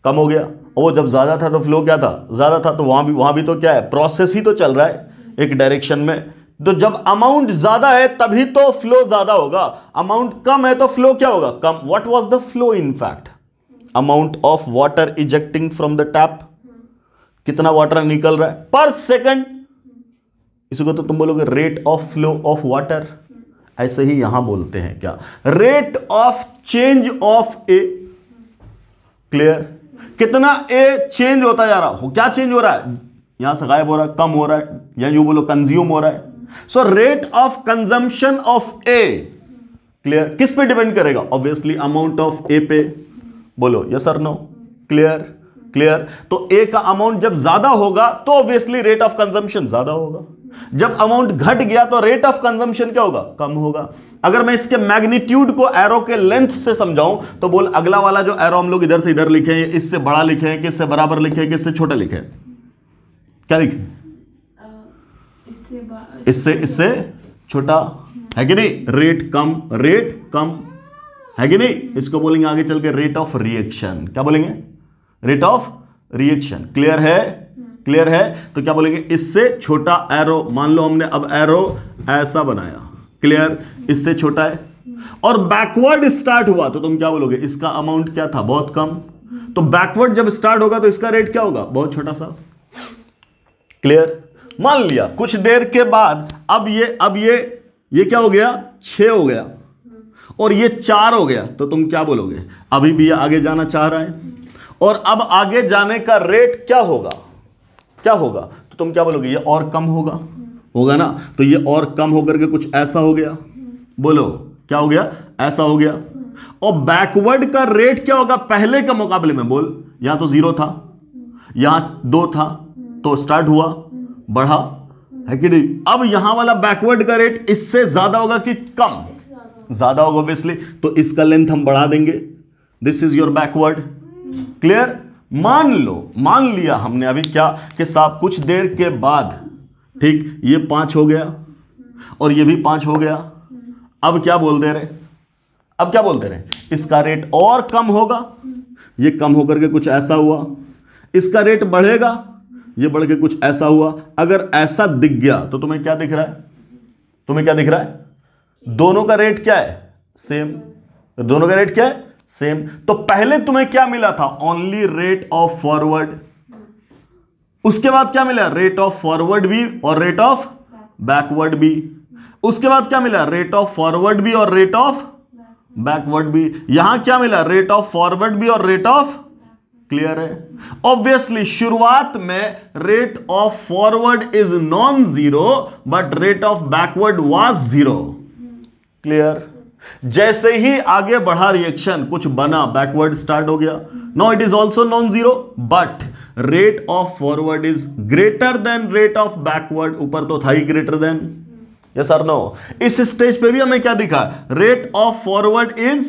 कम हो गया। और वो जब ज्यादा था तो फ्लो क्या था? ज्यादा था। तो वहां भी तो क्या है? प्रोसेस ही तो चल रहा है एक डायरेक्शन में। तो जब अमाउंट ज्यादा है तभी तो फ्लो ज्यादा होगा, अमाउंट कम है तो फ्लो क्या होगा? कम। What was the flow in fact? Amount of water ejecting from the tap. कितना वाटर निकल रहा है पर सेकंड, इसको तो तुम बोलोगे rate of flow of water. ऐसे ही यहां बोलते हैं क्या? Rate of change of A. Clear? कितना ए चेंज होता जा रहा हो, क्या चेंज हो रहा है? यहां से गायब हो रहा है, कम हो रहा है, या यूं बोलो कंज्यूम हो रहा है। सो rate of consumption of A. Clear? किस पे डिपेंड करेगा? ऑब्वियसली अमाउंट ऑफ ए पे। बोलो यस और नो? क्लियर? क्लियर? तो ए का अमाउंट जब ज्यादा होगा तो ऑब्वियसली रेट ऑफ कंजम्पशन ज्यादा होगा। जब अमाउंट घट गया तो रेट ऑफ कंजम्पशन क्या होगा? कम होगा। अगर मैं इसके मैग्नीट्यूड को एरो के लेंथ से समझाऊं तो बोल, अगला वाला जो एरो हम लोग इधर से इधर लिखे हैं, इससे बड़ा लिखे हैं, किससे बराबर लिखे हैं, किससे छोटा लिखे हैं? क्या लिखे? इससे छोटा, है कि नहीं? रेट कम, है कि नहीं? इसको बोलेंगे आगे चल के रेट ऑफ रिएक्शन। क्या बोलेंगे? Rate of reaction. क्लियर है? क्लियर है? तो क्या बोलेंगे? इससे छोटा एरो। मान लो हमने अब एरो ऐसा बनाया, क्लियर? इससे छोटा है और बैकवर्ड स्टार्ट हुआ तो तुम क्या बोलोगे? इसका अमाउंट क्या था? बहुत कम। तो बैकवर्ड जब स्टार्ट होगा तो इसका रेट क्या होगा? बहुत छोटा सा। क्लियर? मान लिया कुछ देर के बाद अब ये क्या हो गया? 6 हो गया और ये 4 हो गया, तो तुम क्या बोलोगे? अभी भी ये आगे जाना चाह रहा है और अब आगे जाने का रेट क्या होगा? क्या होगा? तो तुम क्या बोलोगे? ये और कम होगा ना? तो ये और कम होकर के कुछ ऐसा हो गया। बोलो क्या हो गया? ऐसा हो गया। और बैकवर्ड का रेट क्या होगा पहले के मुकाबले में? बोल, यहां तो 0 था, यहां 2 था, तो स्टार्ट हुआ, बढ़ा, है कि नहीं? अब यहां वाला बैकवर्ड का रेट इससे ज्यादा होगा कि कम? ज्यादा होगा ऑब्वियसली, तो इसका लेंथ हम बढ़ा देंगे। This is your backward. Clear? मान लिया हमने अभी क्या कि साहब कुछ देर के बाद, ठीक, ये 5 हो गया और ये भी 5 हो गया। अब क्या बोल दे रहे? इसका रेट और कम होगा, ये कम होकर के कुछ ऐसा हुआ, इसका रेट बढ़ेगा, ये बढ़ के कुछ ऐसा हुआ। अगर ऐसा दिख गया तो तुम्हें क्या दिख रहा है? दोनों का रेट क्या है? सेम। दोनों का रेट क्या है? सेम। तो पहले तुम्हें क्या मिला था? Only rate of forward. उसके बाद क्या मिला? रेट ऑफ फॉरवर्ड भी और रेट ऑफ बैकवर्ड भी। उसके बाद क्या मिला? रेट ऑफ फॉरवर्ड भी और रेट ऑफ बैकवर्ड भी। यहां क्या मिला? रेट ऑफ फॉरवर्ड भी और रेट ऑफ। क्लियर है? ऑब्वियसली शुरुआत में rate of forward is non zero but rate of backward was 0। Clear? जैसे ही आगे बढ़ा रिएक्शन, कुछ बना, बैकवर्ड स्टार्ट हो गया। No it is also non zero but rate of forward is greater than rate of backward. ऊपर तो था ही ग्रेटर देन। यस और नो? इस स्टेज पे भी हमें क्या दिखा? Rate of forward is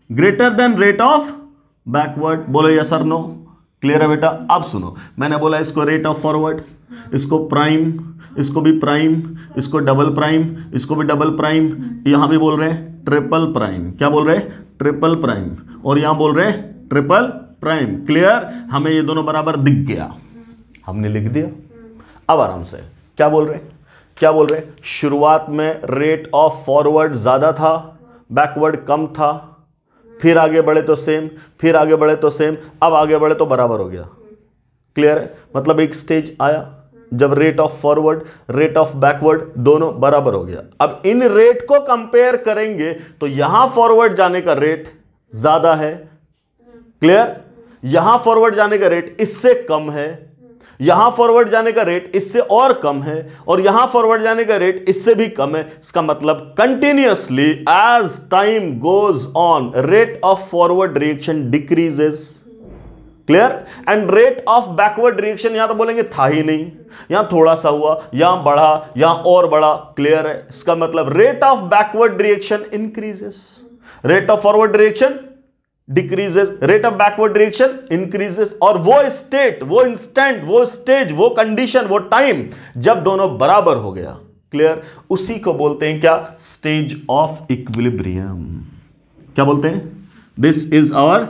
greater than rate of backward. बोलो यस और नो? क्लियर है बेटा? अब सुनो, मैंने बोला इसको रेट ऑफ फॉरवर्ड, इसको प्राइम, इसको भी प्राइम, इसको डबल प्राइम, इसको भी डबल प्राइम, यहां भी बोल रहे हैं ट्रिपल प्राइम। क्या बोल रहे हैं? Triple prime. और यहां बोल रहे हैं ट्रिपल प्राइम। क्लियर? हमें ये दोनों बराबर दिख गया, हमने लिख दिया। अब आराम से क्या बोल रहे हैं, क्या बोल रहे हैं? शुरुआत में रेट ऑफ फॉरवर्ड ज्यादा था, बैकवर्ड कम था, फिर आगे बढ़े तो सेम, फिर आगे बढ़े तो सेम, अब आगे बढ़े तो बराबर हो गया। क्लियर है? मतलब एक स्टेज आया जब rate of forward, rate of backward दोनों बराबर हो गया। अब इन रेट को कंपेयर करेंगे तो यहां फॉरवर्ड जाने का रेट ज्यादा है। क्लियर? यहां फॉरवर्ड जाने का रेट इससे कम है, यहां फॉरवर्ड जाने का रेट इससे और कम है, और यहां फॉरवर्ड जाने का रेट इससे भी कम है। इसका मतलब continuously as time goes on rate of forward reaction decreases. Clear? And rate of backward reaction यहां तो बोलेंगे था ही नहीं, यहां थोड़ा सा हुआ, यहां बढ़ा, यहां और बढ़ा। क्लियर है? इसका मतलब rate of backward reaction increases, rate of forward reaction decreases, rate of backward reaction increases. और वो स्टेट, वो इंस्टेंट, वो स्टेज, वो कंडीशन, वो टाइम जब दोनों बराबर हो गया, क्लियर, उसी को बोलते हैं क्या? Stage of equilibrium. क्या बोलते हैं? This is our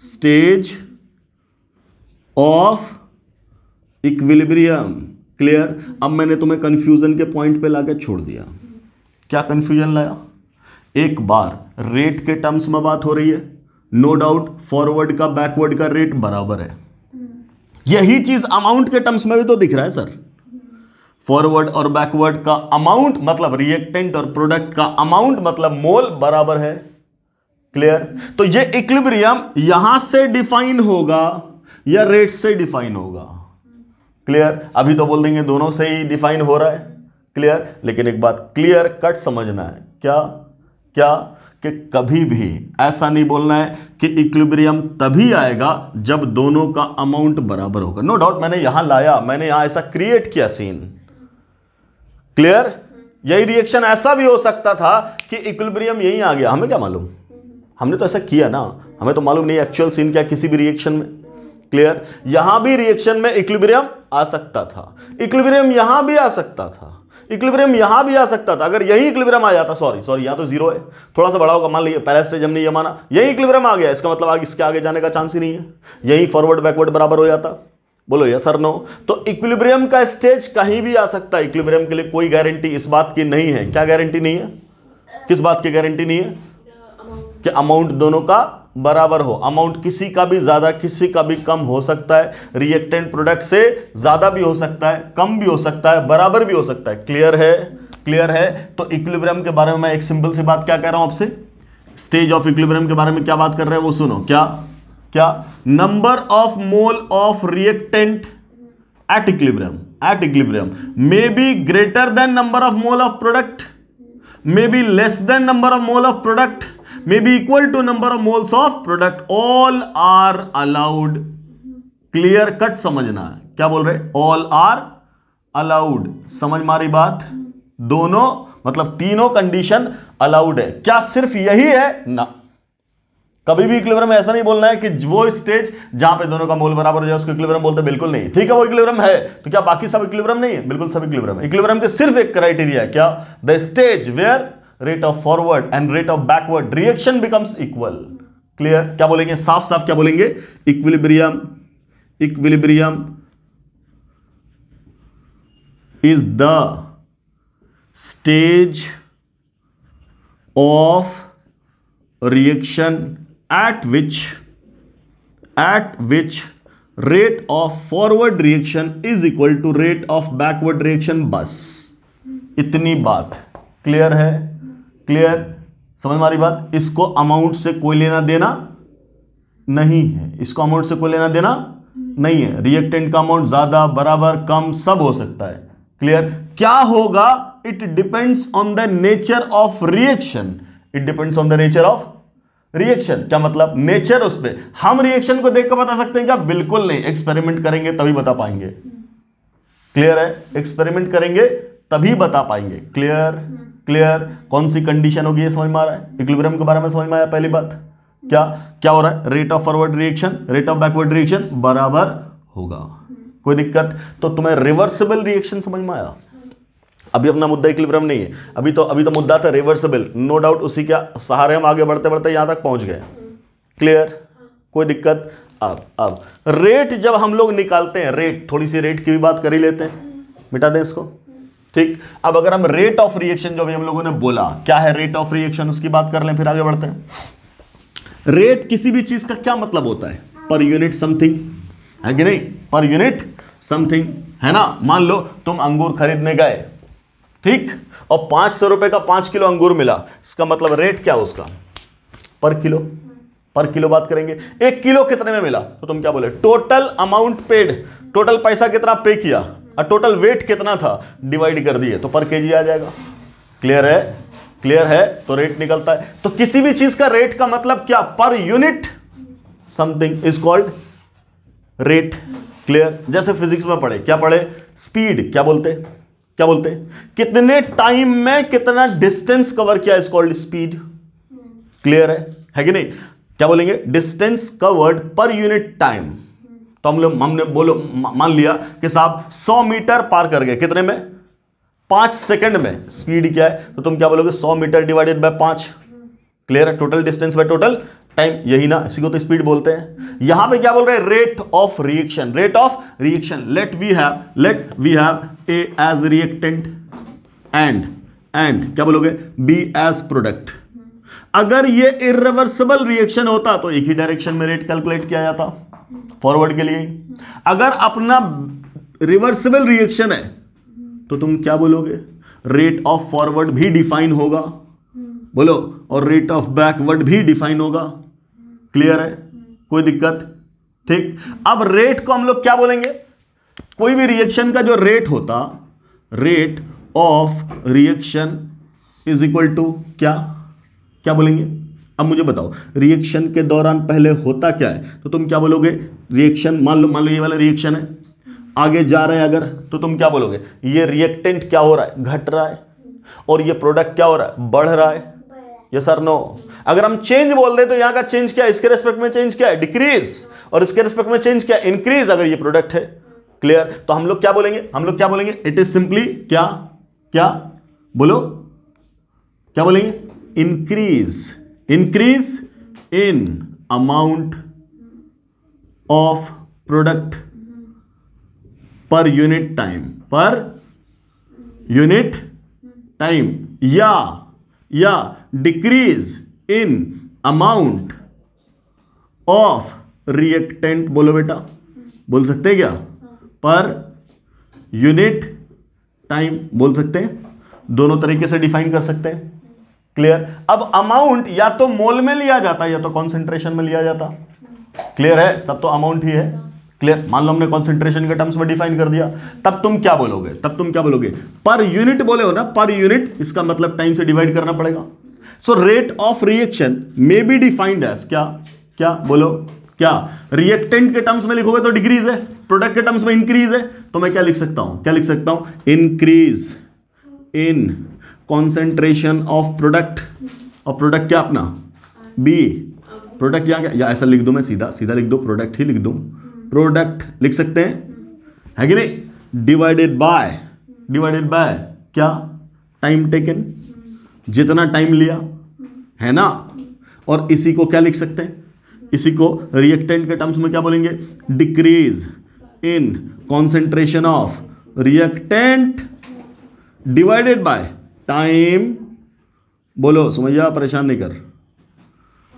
stage of equilibrium. Clear? अब मैंने तुम्हें कंफ्यूजन के पॉइंट पे लाकर छोड़ दिया। क्या कंफ्यूजन लाया? एक बार रेट के टर्म्स में बात हो रही है, नो डाउट फॉरवर्ड का बैकवर्ड का रेट बराबर है। यही चीज अमाउंट के टर्म्स में भी तो दिख रहा है सर। फॉरवर्ड और बैकवर्ड का अमाउंट मतलब रिएक्टेंट और प्रोडक्ट का अमाउंट मतलब मोल बराबर है। क्लियर? तो ये इक्विलिब्रियम यहां से डिफाइन होगा या रेट से डिफाइन होगा? क्लियर? अभी तो बोल देंगे दोनों से ही डिफाइन हो रहा है। क्लियर? लेकिन एक बात क्लियर कट समझना है, क्या क्या कि कभी भी ऐसा नहीं बोलना है कि इक्विलिब्रियम तभी आएगा जब दोनों का अमाउंट बराबर होगा। नो डाउट मैंने यहां लाया, मैंने यहां ऐसा क्रिएट किया सीन। क्लियर? यही रिएक्शन ऐसा भी हो सकता था कि इक्विलिब्रियम यहीं आ गया, हमें क्या मालूम, हमने तो ऐसा किया ना, हमें तो मालूम नहीं एक्चुअल सीन क्या किसी भी रिएक्शन में। क्लियर? यहां भी रिएक्शन में इक्विलिब्रियम आ सकता था, इक्विलिब्रियम यहां भी आ सकता था, इक्विलिब्रियम यहां भी आ सकता था। अगर यही इक्विलिब्रियम आ जाता, सॉरी यहां तो जीरो है, थोड़ा सा बड़ा होगा, मान लीजिए पहले स्टेज हमने ये माना, यही इक्विलिब्रियम आ गया, इसका मतलब आगे इसके आगे जाने का चांस ही नहीं है, यही फॉरवर्ड बैकवर्ड बराबर हो जाता। बोलो यस सर नो? तो इक्विलिब्रियम का स्टेज कहीं भी आ सकता है। इक्विलिब्रियम के लिए कोई गारंटी इस बात की नहीं है। क्या गारंटी नहीं है? किस बात की गारंटी नहीं है? कि अमाउंट दोनों का बराबर हो। अमाउंट किसी का भी ज्यादा किसी का भी कम हो सकता है, रिएक्टेंट प्रोडक्ट से ज्यादा भी हो सकता है, कम भी हो सकता है, बराबर भी हो सकता है। क्लियर है? क्लियर है? तो इक्विलिब्रियम के बारे में मैं एक सिंपल सी बात क्या कह रहा हूं आपसे, स्टेज ऑफ इक्विलिब्रियम के बारे में क्या बात कर रहे हैं वो सुनो। क्या क्या? Number of mole of reactant at equilibrium may be greater than number of mole of product, may be less than number of mole of product, may be equal to number of moles of product, all are allowed। Clear cut समझना है, क्या बोल रहे? All are allowed. समझ मारी बात? दोनों मतलब तीनों कंडीशन अलाउड है। क्या सिर्फ यही है? ना, कभी भी इक्विलिब्रियम में ऐसा नहीं बोलना है कि वो स्टेज जहां पे दोनों का मोल बराबर हो जाए उसको इक्विलिब्रियम बोलते, बिल्कुल नहीं। ठीक है वो इक्विलिब्रियम है, तो क्या बाकी सब इक्विलिब्रियम नहीं है? बिल्कुल सब इक्विलिब्रियम है। इक्विलिब्रियम के सिर्फ एक क्राइटेरिया है, क्या? The stage where rate of forward and rate of backward reaction becomes equal. Clear? क्या बोलेंगे? साफ साफ क्या बोलेंगे? Equilibrium is the stage of reaction at which rate of forward reaction is equal to rate of backward reaction। बस इतनी बात। Clear है? क्लियर? समझ मारी बात? इसको अमाउंट से कोई लेना देना नहीं है, इसको अमाउंट से कोई लेना देना नहीं है। रिएक्टेंट का अमाउंट ज्यादा बराबर कम सब हो सकता है। क्लियर? क्या होगा? It depends on the nature of reaction, it depends on the nature of reaction. क्या मतलब? नेचर उस पे हम रिएक्शन को देखकर बता सकते हैं क्या? बिल्कुल नहीं, एक्सपेरिमेंट करेंगे तभी बता पाएंगे। क्लियर है? एक्सपेरिमेंट करेंगे तभी बता पाएंगे। क्लियर? क्लियर? कौन सी कंडीशन होगी ये समझ में आ रहा है? इक्विलिब्रियम के बारे में समझ में आया? पहली बात क्या क्या हो रहा है? Rate of forward reaction rate of backward reaction बराबर होगा। कोई दिक्कत? तो तुम्हें रिवर्सिबल रिएक्शन समझ में आया? अभी अपना मुद्दा इक्विलिब्रियम नहीं है, अभी तो मुद्दा था रिवर्सिबल। नो डाउट उसी के सहारे हम आगे बढ़ते बढ़ते यहां तक पहुंच गए। क्लियर? कोई दिक्कत? अब रेट जब हम लोग निकालते हैं, रेट थोड़ी सी रेट की भी बात कर ही लेते हैं। मिटा दें इसको। ठीक, अब अगर हम रेट ऑफ रिएक्शन जो भी हम लोगों ने बोला, क्या है रेट ऑफ रिएक्शन, उसकी बात कर लें, फिर आगे बढ़ते हैं। रेट किसी भी चीज का क्या मतलब होता है? पर यूनिट समथिंग, है कि नहीं? पर यूनिट समथिंग, है ना। मान लो तुम अंगूर खरीदने गए, ठीक, और 500 रुपए का 5 किलो अंगूर मिला, इसका मतलब रेट क्या उसका? पर किलो, पर किलो बात करेंगे। 1 किलो कितने में मिला, तो तुम क्या बोले? टोटल अमाउंट पेड, टोटल पैसा कितना पे किया और टोटल वेट कितना था, डिवाइड कर दिए तो पर केजी आ जाएगा। क्लियर है? क्लियर है? तो रेट निकलता है। तो किसी भी चीज का रेट का मतलब क्या? Per unit something is called rate. Clear? जैसे फिजिक्स में पढ़े, क्या पढ़े? स्पीड, क्या बोलते? क्या बोलते? कितने टाइम में कितना डिस्टेंस कवर किया इज कॉल्ड स्पीड। क्लियर है कि नहीं? क्या बोलेंगे? डिस्टेंस कवर्ड पर यूनिट टाइम। तो हमने बोलो, मान लिया कि साहब 100 मीटर पार कर गए, कितने में? 5 सेकंड में। स्पीड क्या है? तो तुम क्या बोलोगे? 100 मीटर डिवाइडेड बाय 5। क्लियर है? Total distance by total time, यही ना, इसी को तो स्पीड बोलते हैं। यहां पे क्या बोल रहे हैं? Rate of reaction, rate of reaction. Let we have A as reactant and क्या बोलोगे? B as product. अगर ये इर्रिवर्सिबल रिएक्शन होता तो एक ही डायरेक्शन में रेट कैलकुलेट किया जाता, फॉरवर्ड के लिए। अगर अपना रिवर्सिबल रिएक्शन है तो तुम क्या बोलोगे? रेट ऑफ फॉरवर्ड भी डिफाइन होगा, बोलो, और रेट ऑफ बैकवर्ड भी डिफाइन होगा। क्लियर है? कोई दिक्कत? ठीक, अब रेट को हम लोग क्या बोलेंगे? कोई भी रिएक्शन का जो रेट होता, rate of reaction is equal to क्या? क्या बोलेंगे? अब मुझे बताओ, रिएक्शन के दौरान पहले होता क्या है? तो तुम क्या बोलोगे? रिएक्शन, मान लो ये वाला रिएक्शन है, आगे जा रहा है अगर, तो तुम क्या बोलोगे? ये रिएक्टेंट क्या हो रहा है? घट रहा है। और ये प्रोडक्ट क्या हो रहा है? बढ़ रहा है। यस और नो? अगर हम चेंज बोल दे तो यहां का चेंज क्या है? इसके रेस्पेक्ट में चेंज क्या है? डिक्रीज। और इसके रेस्पेक्ट में चेंज क्या है? इंक्रीज, अगर ये प्रोडक्ट है। क्लियर? तो हम लोग क्या बोलेंगे? हम लोग क्या बोलेंगे? इट इज सिंपली क्या? क्या बोलो? क्या बोलेंगे? Increase in amount of product per unit time, per unit time, या decrease in amount of reactant. बोलो बेटा, बोल सकते हैं क्या? पर यूनिट टाइम बोल सकते हैं, दोनों तरीके से डिफाइन कर सकते हैं। क्लियर? अब अमाउंट या तो मोल में लिया जाता है या तो कॉन्सेंट्रेशन में लिया जाता। क्लियर है? तब तो अमाउंट ही है। क्लियर? मान लो हमने कॉन्सेंट्रेशन के टर्म्स में डिफाइन कर दिया, तब तुम क्या बोलोगे? पर यूनिट बोले हो ना, पर यूनिट, इसका मतलब टाइम से डिवाइड करना पड़ेगा। So rate of reaction may be defined as क्या? क्या बोलो? क्या? रिएक्टेंट के टर्म्स में लिखोगे तो डिक्रीज है, प्रोडक्ट के टर्म्स में इंक्रीज है, तो मैं क्या लिख सकता हूं? क्या लिख सकता हूं? Increase in concentration of product. और प्रोडक्ट क्या अपना? बी। प्रोडक्ट यहां क्या, या ऐसा लिख दूं मैं, सीधा लिख दो, प्रोडक्ट ही लिख दूं, प्रोडक्ट लिख सकते हैं, है कि नहीं? डिवाइडेड बाय क्या? टाइम टेकन, जितना टाइम लिया, है ना। और इसी को क्या लिख सकते हैं? इसी को रिएक्टेंट के टर्म्स में क्या बोलेंगे? Decrease in concentration of reactant divided by time. बोलो, समझिए, परेशान नहीं कर,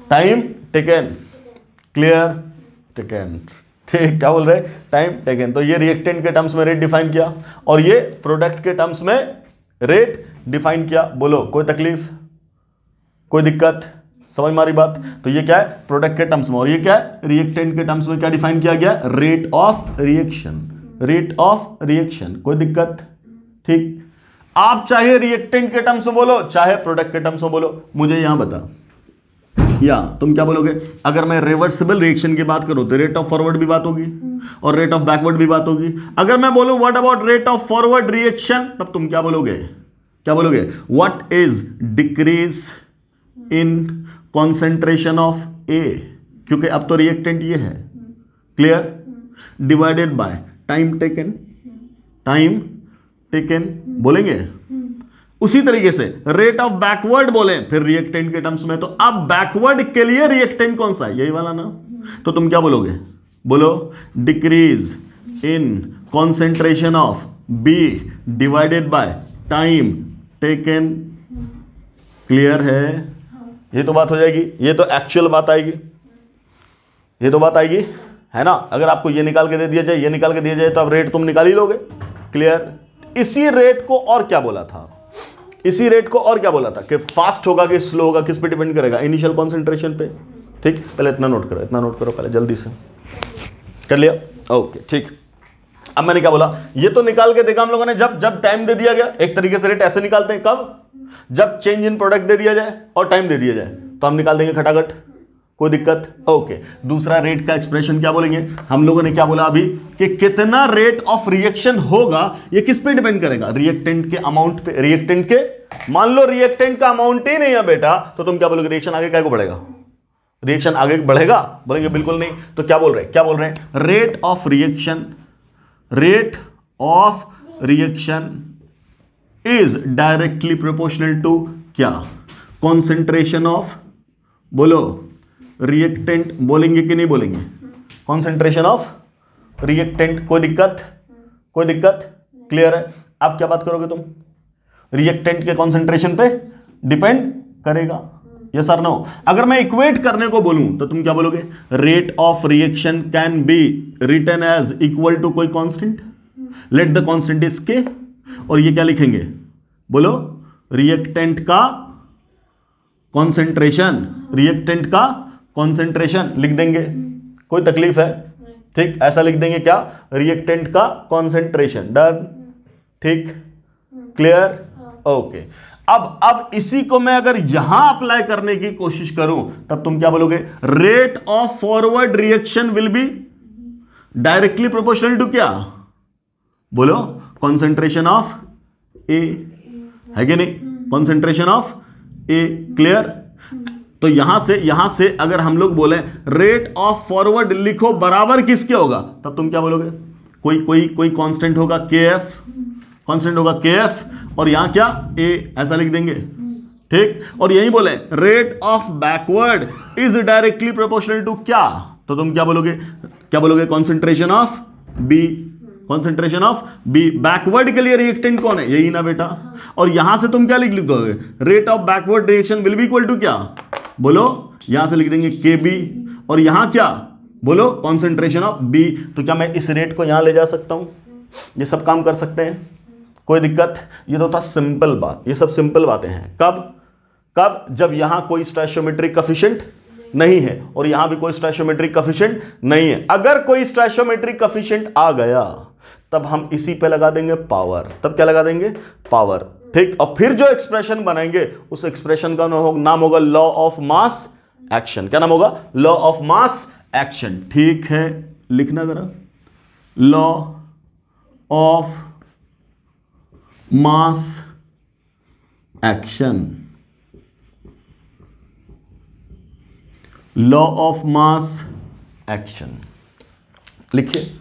टाइम टेकन। क्लियर? टेकन। ठीक, क्या बोल रहे? Time taken. तो ये रिएक्टेंट के टर्म्स में रेट डिफाइन किया और ये प्रोडक्ट के टर्म्स में रेट डिफाइन किया। बोलो, कोई तकलीफ, कोई दिक्कत? समझ मारी बात? तो ये क्या है? प्रोडक्ट के टर्म्स में, और ये क्या है? रिएक्टेंट के टर्म्स में क्या डिफाइन किया गया? Rate of reaction, rate of reaction. कोई दिक्कत? ठीक, आप चाहे रिएक्टेंट के टर्म्स में बोलो, चाहे प्रोडक्ट के टर्म्स में बोलो, मुझे यहां बता, या तुम क्या बोलोगे? अगर मैं रिवर्सिबल रिएक्शन की बात करूं तो रेट ऑफ फॉरवर्ड भी बात होगी और रेट ऑफ बैकवर्ड भी बात होगी। अगर मैं बोलूं what about rate of forward reaction, तब तुम क्या बोलोगे? क्या बोलोगे? What is decrease in concentration of A, क्योंकि अब तो रिएक्टेंट ये है। Clear? Divided by time taken बोलेंगे। उसी तरीके से रेट ऑफ बैकवर्ड बोले फिर रिएक्टेंट के टर्म्स में, तो अब बैकवर्ड के लिए रिएक्टेंट कौन सा है? यही वाला ना। तो तुम क्या बोलोगे? बोलो, decrease in concentration of B divided by time taken. Clear है? ये तो बात हो जाएगी, ये तो एक्चुअल बात आएगी, ये तो बात आएगी, है ना। अगर आपको ये निकाल के दे दिया जाए, ये निकाल के दिया जाए, तो आप रेट तुम निकाल ही लोगे। क्लियर? इसी रेट को और क्या बोला था, इसी रेट को और क्या बोला था कि फास्ट होगा कि स्लो होगा, किस पे डिपेंड करेगा? इनिशियल कॉन्सेंट्रेशन पे। ठीक, पहले इतना नोट करो, इतना नोट करो पहले, जल्दी से कर लिया? ओके, ठीक। अब मैंने क्या बोला, ये तो निकाल के देखा हम लोगों ने, जब जब टाइम दे दिया गया। एक तरीके से रेट ऐसे निकालते हैं, कब? जब चेंज इन प्रोडक्ट दे दिया जाए और टाइम दे दिया जाए, तो हम निकाल देंगे खटाखट, कोई दिक्कत? ओके। दूसरा रेट का एक्सप्रेशन क्या बोलेंगे? हम लोगों ने क्या बोला अभी कि कितना रेट ऑफ रिएक्शन होगा, ये किस पे डिपेंड करेगा? रिएक्टेंट के अमाउंट पे। रिएक्टेंट के, मान लो रिएक्टेंट का अमाउंट ही नहीं है बेटा, तो तुम क्या बोलोगे? रिएक्शन आगे क्या को बढ़ेगा? रिएक्शन आगे बढ़ेगा? बोलेंगे बिल्कुल नहीं। तो क्या बोल रहे हैं, क्या बोल रहे हैं? Rate of reaction, rate of reaction is directly proportional to क्या? कॉन्सेंट्रेशन ऑफ, बोलो, रिएक्टेंट। बोलेंगे कि नहीं बोलेंगे? Concentration of reactant. कोई दिक्कत? कोई दिक्कत? क्लियर है? आप क्या बात करोगे तुम? रिएक्टेंट के कॉन्सेंट्रेशन पे डिपेंड करेगा, यस और नो? अगर मैं इक्वेट करने को बोलूं तो तुम क्या बोलोगे? Rate of reaction can be written as equal to कोई constant, let the constant is k, और ये क्या लिखेंगे? बोलो, रिएक्टेंट का कॉन्सेंट्रेशन, रिएक्टेंट का कॉन्सेंट्रेशन लिख देंगे। कोई तकलीफ है? ठीक, ऐसा लिख देंगे क्या? रिएक्टेंट का कॉन्सेंट्रेशन। डन? ठीक, क्लियर? ओके। अब इसी को मैं अगर यहां अप्लाई करने की कोशिश करूं, तब तुम क्या बोलोगे? Rate of forward reaction will be directly proportional to क्या? बोलो, कॉन्सेंट्रेशन ऑफ ए, है कि नहीं? Concentration of A. क्लियर? तो यहां से अगर हम लोग बोले रेट ऑफ फॉरवर्ड लिखो बराबर किसके होगा, तब तुम क्या बोलोगे? कोई कांस्टेंट होगा के एफ, कांस्टेंट होगा के एफ, और यहां क्या? ए, ऐसा लिख देंगे। ठीक, और यही बोले rate of backward is directly proportional to क्या? तो तुम क्या बोलोगे? क्या बोलोगे? Concentration of B, concentration of B. Backward के लिए रिएक्टेंट कौन है? यही ना बेटा। और यहां से तुम क्या लिख दोगे? Rate of backward reaction will be equal to क्या? बोलो, यहां से लिख देंगे के बी, और यहां क्या? बोलो, कॉन्सेंट्रेशन ऑफ बी। तो क्या मैं इस रेट को यहां ले जा सकता हूं? ये सब काम कर सकते हैं, कोई दिक्कत? ये तो था सिंपल बात, ये सब सिंपल बातें हैं। कब? जब यहां कोई स्टोइचियोमेट्रिक कोएफिशिएंट नहीं है और यहां भी कोई स्टोइचियोमेट्रिक कोएफिशिएंट नहीं है। अगर कोई स्टोइचियोमेट्रिक कोएफिशिएंट आ गया, तब हम इसी पे लगा देंगे पावर। तब क्या लगा देंगे? पावर। ठीक, और फिर जो एक्सप्रेशन बनाएंगे उस एक्सप्रेशन का नाम होगा लॉ ऑफ मास एक्शन। क्या नाम होगा? Law of mass action. ठीक है, लिखना जरा, law of mass action, law of mass action लिखिए,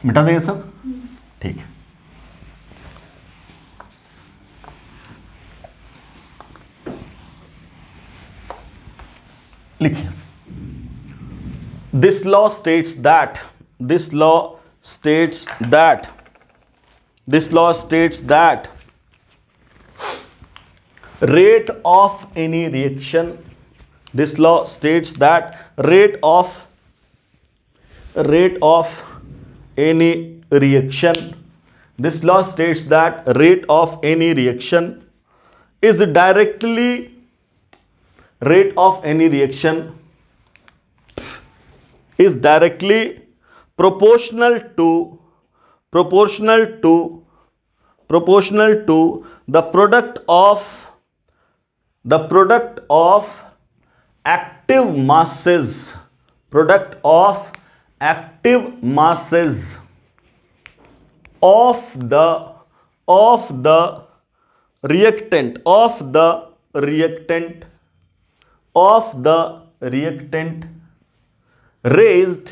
मिटा देंगे सब। ठीक है, लिखिए, this law states that, this law states that, this law states that rate of any reaction, this law states that rate of any reaction, this law states that rate of any reaction is directly, rate of any reaction is directly proportional to the product of active masses, product of active masses of the reactant raised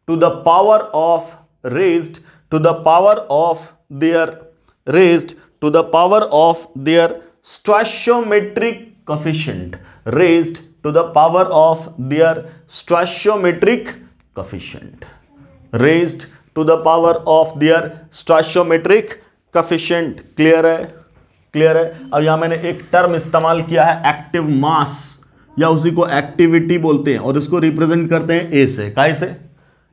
to the power of their stoichiometric coefficient, raised to the power of their stoichiometric coefficient। Raised to the power of their stoichiometric coefficient. Clear है? Clear है? अब यहां मैंने एक term इस्तेमाल किया है active mass, या उसी को एक्टिविटी बोलते हैं, और इसको रिप्रेजेंट करते हैं ए से। काय से?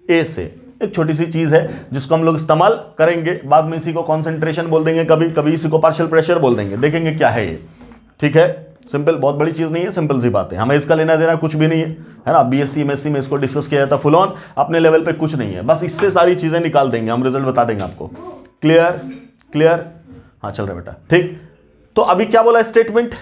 ए से। एक छोटी सी चीज है जिसको हम लोग इस्तेमाल करेंगे, बाद में इसी को कॉन्सेंट्रेशन बोल देंगे, कभी कभी इसी को पार्शियल प्रेशर बोल देंगे, देखेंगे क्या है ये। ठीक है? सिंपल, बहुत बड़ी चीज नहीं है, सिंपल सी बात है, हमें इसका लेना देना कुछ भी नहीं है ना। बीएससी एमएससी में इसको डिस्कस किया जाता फुल ऑन, अपने लेवल पे कुछ नहीं है, बस इससे सारी चीजें निकाल देंगे हम, रिजल्ट बता देंगे आपको। क्लियर? क्लियर? हाँ चल रहा बेटा, ठीक। तो अभी क्या बोला स्टेटमेंट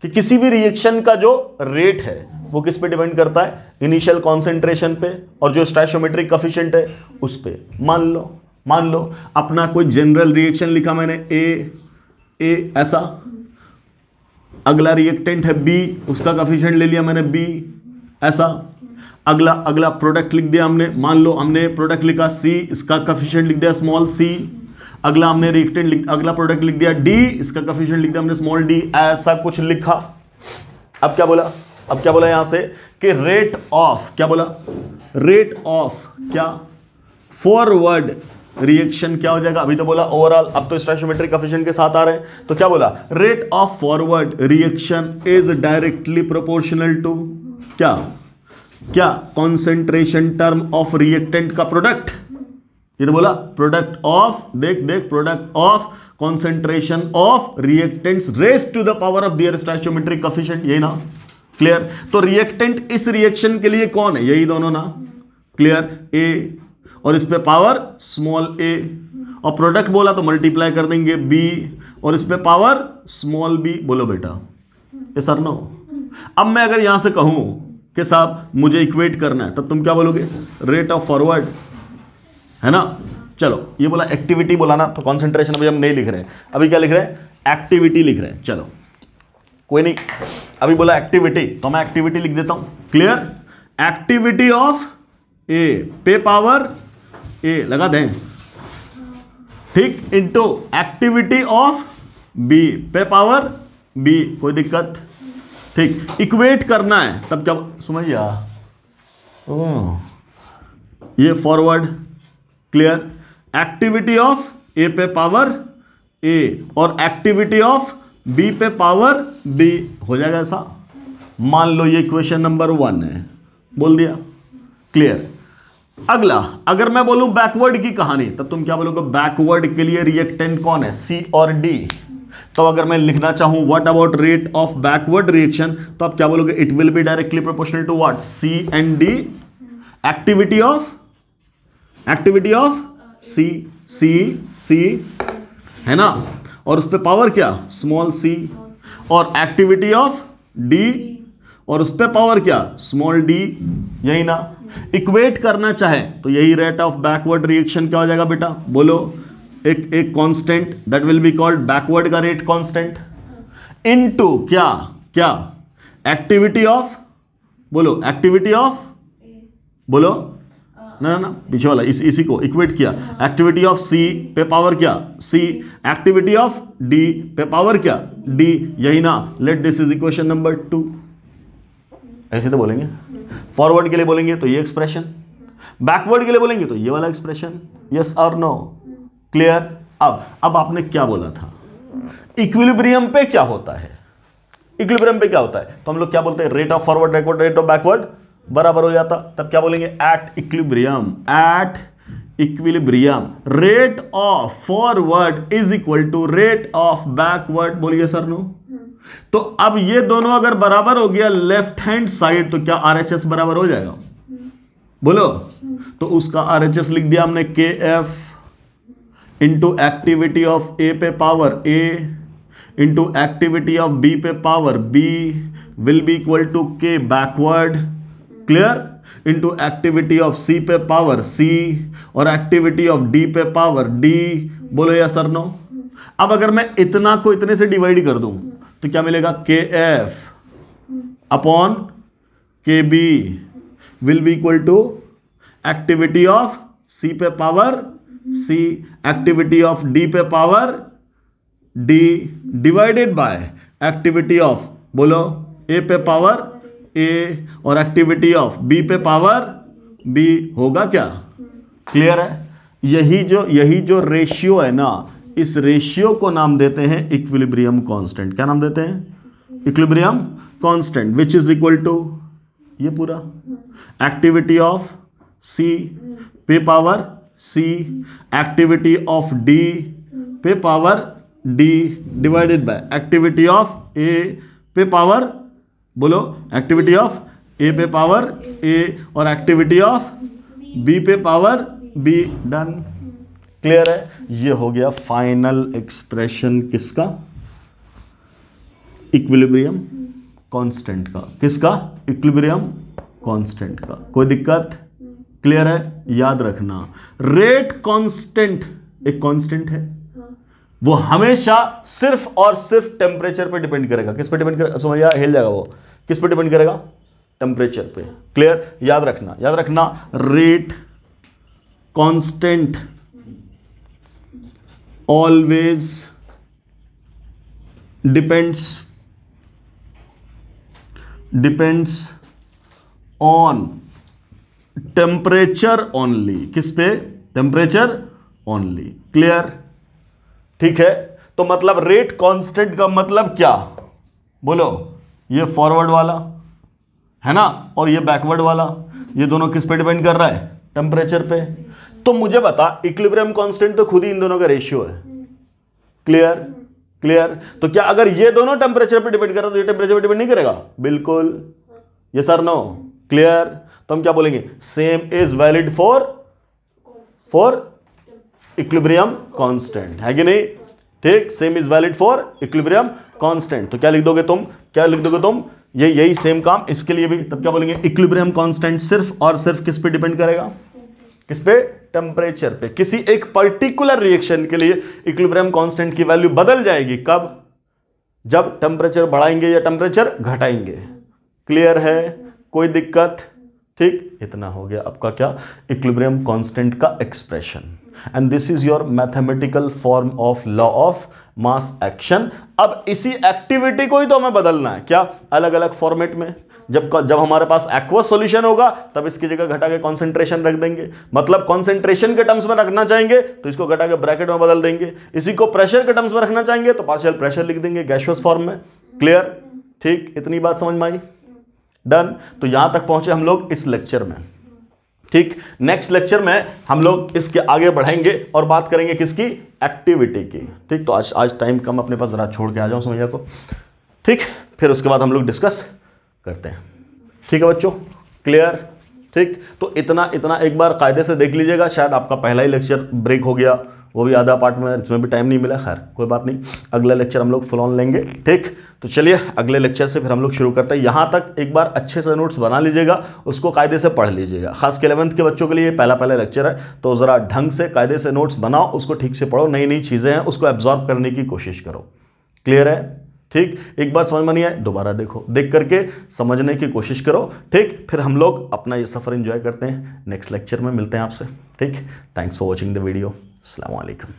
कि किसी भी रिएक्शन का जो रेट है वो किस पे डिपेंड करता है? इनिशियल कॉन्सेंट्रेशन पे, और जो स्टोइचियोमेट्रिक कोएफिशिएंट है उस पे। मान लो अपना कोई जनरल रिएक्शन लिखा मैंने ए ऐसा, अगला रिएक्टेंट है बी, उसका कोएफिशिएंट ले लिया मैंने बी ऐसा, अगला प्रोडक्ट लिख दिया हमने, मान लो हमने प्रोडक्ट लिखा सी, इसका कोएफिशिएंट लिख दिया स्मॉल सी, अगला हमने रिएक्टेंट अगला प्रोडक्ट लिख दिया डी, इसका कोएफिशिएंट लिख दिया हमने स्मॉल डी, ऐसा कुछ लिखा। अब क्या बोला यहां से कि रेट ऑफ, क्या बोला? रेट ऑफ क्या? फॉरवर्ड रिएक्शन क्या हो जाएगा? अभी तो बोला ओवरऑल, अब तो स्टोइचियोमेट्रिक कोएफिशिएंट के साथ आ रहे हैं, तो क्या बोला? Rate of forward reaction is directly proportional to क्या कॉन्सेंट्रेशन टर्म ऑफ रिएक्टेंट का प्रोडक्ट। ये तो बोला प्रोडक्ट ऑफ, देख product of concentration of reactants raised to the power of their stoichiometric coefficient, यही ना? क्लियर? तो रिएक्टेंट इस रिएक्शन के लिए कौन है? यही दोनों ना? क्लियर? ए, और इस पे पावर स्मॉल ए, और प्रोडक्ट बोला तो मल्टीप्लाई कर देंगे बी, और इस पे पावर स्मॉल बी। बोलो बेटा, ये सर नो। अब मैं अगर यहां से कहूं कि साहब मुझे इक्वेट करना है, तब तुम क्या बोलोगे? रेट ऑफ फॉरवर्ड, है ना? चलो, ये बोला एक्टिविटी बोला ना, तो कॉन्सेंट्रेशन अभी हम नहीं लिख रहे हैं, अभी क्या लिख रहे हैं? एक्टिविटी लिख रहे हैं। चलो कोई नहीं, अभी बोला एक्टिविटी, तो मैं एक्टिविटी लिख देता हूं। क्लियर? एक्टिविटी ऑफ ए पे पावर ए लगा दें, ठीक, इनटू एक्टिविटी ऑफ बी पे पावर बी, कोई दिक्कत? ठीक, इक्वेट करना है, तब क्या समझिए, ये forward. Clear? Activity of A पे पावर ए और एक्टिविटी ऑफ बी पे पावर बी हो जाएगा ऐसा। मान लो ये इक्वेशन नंबर 1 है, बोल दिया। क्लियर? अगला, अगर मैं बोलूं बैकवर्ड की कहानी, तब तुम क्या बोलोगे? बैकवर्ड के लिए रिएक्टेंट कौन है? सी और डी। तो अगर मैं लिखना चाहूं what about rate of backward reaction, तो आप क्या बोलोगे? It will be directly proportional to what? C and D. Activity of C है ना, और उस पे पावर क्या? स्मॉल सी, और एक्टिविटी ऑफ डी, और उस पे पावर क्या? स्मॉल डी, यही ना? इक्वेट करना चाहे तो यही रेट ऑफ बैकवर्ड रिएक्शन क्या हो जाएगा बेटा? बोलो, एक constant that will be called backward का रेट कांस्टेंट, इनटू क्या एक्टिविटी ऑफ, बोलो एक्टिविटी ऑफ, बोलो ना पीछे वाला, इसी को इक्वेट किया, एक्टिविटी ऑफ सी पे पावर क्या? सी, एक्टिविटी ऑफ डी पे पावर क्या? डी, यही ना? Let this is equation number 2। ऐसे तो बोलेंगे। फॉरवर्ड के लिए बोलेंगे तो ये एक्सप्रेशन, बैकवर्ड के लिए बोलेंगे तो ये वाला एक्सप्रेशन। यस और नो? क्लियर? अब आपने क्या बोला था? इक्विलिब्रियम पे क्या होता है? इक्विलिब्रियम पे क्या होता है? तो हम लोग क्या बोलते हैं? Rate of forward backward rate of backward बराबर हो जाता, तब क्या बोलेंगे? At equilibrium rate of forward is equal to rate of backward. बोलिए सर नो? तो अब ये दोनों अगर बराबर हो गया लेफ्ट हैंड साइड, तो क्या आरएचएस बराबर हो जाएगा? बोलो। तो उसका आरएचएस लिख दिया हमने K F into activity of A पे power A into activity of B पे power B will be equal to K backward. Clear? Into activity of C पे पावर सी और एक्टिविटी ऑफ डी पे power D. बोलो या sir no? अब अगर मैं इतना को इतने से डिवाइड कर दूं तो क्या मिलेगा? K F upon K B will be equal to activity of C पे power C, activity of D पे power D divided by activity of, बोलो, ए पे पावर ए और एक्टिविटी ऑफ बी पे पावर बी। होगा क्या? Clear है? यही जो रेशियो है ना, इस रेशियो को नाम देते हैं इक्विलिब्रियम कांस्टेंट। क्या नाम देते हैं? Equilibrium constant, which is equal to ये पूरा एक्टिविटी ऑफ सी पे power C, activity of D पे power D divided by activity of A पे पावर, बोलो, एक्टिविटी ऑफ ए पे पावर ए और एक्टिविटी ऑफ बी पे पावर बी। डन। क्लियर है? ये हो गया फाइनल एक्सप्रेशन किसका? इक्विलिब्रियम कांस्टेंट का। किसका? इक्विलिब्रियम कांस्टेंट का। कोई दिक्कत? क्लियर है? याद रखना, रेट कांस्टेंट एक कांस्टेंट है, वो हमेशा सिर्फ और सिर्फ टेम्परेचर पे डिपेंड करेगा। किस पे डिपेंड करेगा? समझ हिल जाएगा वो। किस पे डिपेंड करेगा? टेम्परेचर पे। क्लियर? याद रखना rate constant always depends on temperature only. किस पे? Temperature only. क्लियर? ठीक है, तो मतलब रेट कांस्टेंट का मतलब क्या? बोलो, ये फॉरवर्ड वाला है ना और ये बैकवर्ड वाला, ये दोनों किस पे डिपेंड कर रहा है? टेम्परेचर पे। तो मुझे बता, इक्विलिब्रियम कांस्टेंट तो खुद ही इन दोनों का रेशियो है। क्लियर? तो क्या अगर ये दोनों टेम्परेचर पे डिपेंड कर रहा है तो ये टेम्परेचर पे डिपेंड नहीं करेगा? बिल्कुल। ये सर नो? क्लियर? तो हम क्या बोलेंगे? Same is valid for equilibrium constant, है कि नहीं? ठीक, same is valid for equilibrium constant. तो क्या लिख दोगे तुम? यही सेम काम इसके लिए भी। तब क्या बोलेंगे? इक्विलिब्रियम कांस्टेंट सिर्फ और सिर्फ किस पे डिपेंड करेगा? किस पे? टेम्परेचर पे। किसी एक पर्टिकुलर रिएक्शन के लिए इक्विलिब्रियम कांस्टेंट की वैल्यू बदल जाएगी। कब? जब टेम्परेचर बढ़ाएंगे या टेम्परेचर घटाएंगे। क्लियर है? कोई दिक्कत? ठीक, इतना हो गया आपका क्या? इक्विलिब्रियम कांस्टेंट का expression. And this is your mathematical form of law of mass action. अब इसी एक्टिविटी को ही तो हमें बदलना है। क्या? अलग अलग फॉर्मेट में। जब हमारे पास एक्वस सॉल्यूशन होगा तब इसकी जगह घटा के कॉन्सेंट्रेशन रख देंगे। मतलब कॉन्सेंट्रेशन के टर्म्स में रखना चाहेंगे तो इसको घटा के ब्रैकेट में बदल देंगे। इसी को प्रेशर के टर्म्स में रखना चाहेंगे तो पार्शियल प्रेशर लिख देंगे गैसियस फॉर्म में। क्लियर? ठीक, इतनी बात समझ में आई? डन। तो यहां तक पहुंचे हम लोग इस लेक्चर में। ठीक, नेक्स्ट लेक्चर में हम लोग इसके आगे बढ़ेंगे और बात करेंगे किसकी? एक्टिविटी की। ठीक, तो आज टाइम कम अपने पास, जरा छोड़ के आ जाओ समझिए को। ठीक, फिर उसके बाद हम लोग डिस्कस करते हैं। ठीक है बच्चों? क्लियर? ठीक, तो इतना एक बार कायदे से देख लीजिएगा। शायद आपका पहला ही लेक्चर ब्रेक हो गया, वो भी आधा पार्ट में, इसमें भी टाइम नहीं मिला। खैर कोई बात नहीं, अगला लेक्चर हम लोग फुल ऑन लेंगे। ठीक, तो चलिए अगले लेक्चर से फिर हम लोग शुरू करते हैं। यहां तक एक बार अच्छे से नोट्स बना लीजिएगा, उसको कायदे से पढ़ लीजिएगा। खास के 11th के बच्चों के लिए पहला लेक्चर है, तो जरा ढंग से कायदे से नोट्स बनाओ, उसको ठीक से पढ़ो, नई चीजें हैं उसको एब्जॉर्ब करने की कोशिश करो। क्लियर है? ठीक, एक बार समझ में नहीं आए दोबारा देखो, देख करके समझने की कोशिश करो। ठीक, फिर हम लोग अपना ये सफर एंजॉय करते हैं। नेक्स्ट लेक्चर में मिलते हैं आपसे। ठीक, thanks for watching the video. अस्सलाम वालेकुम।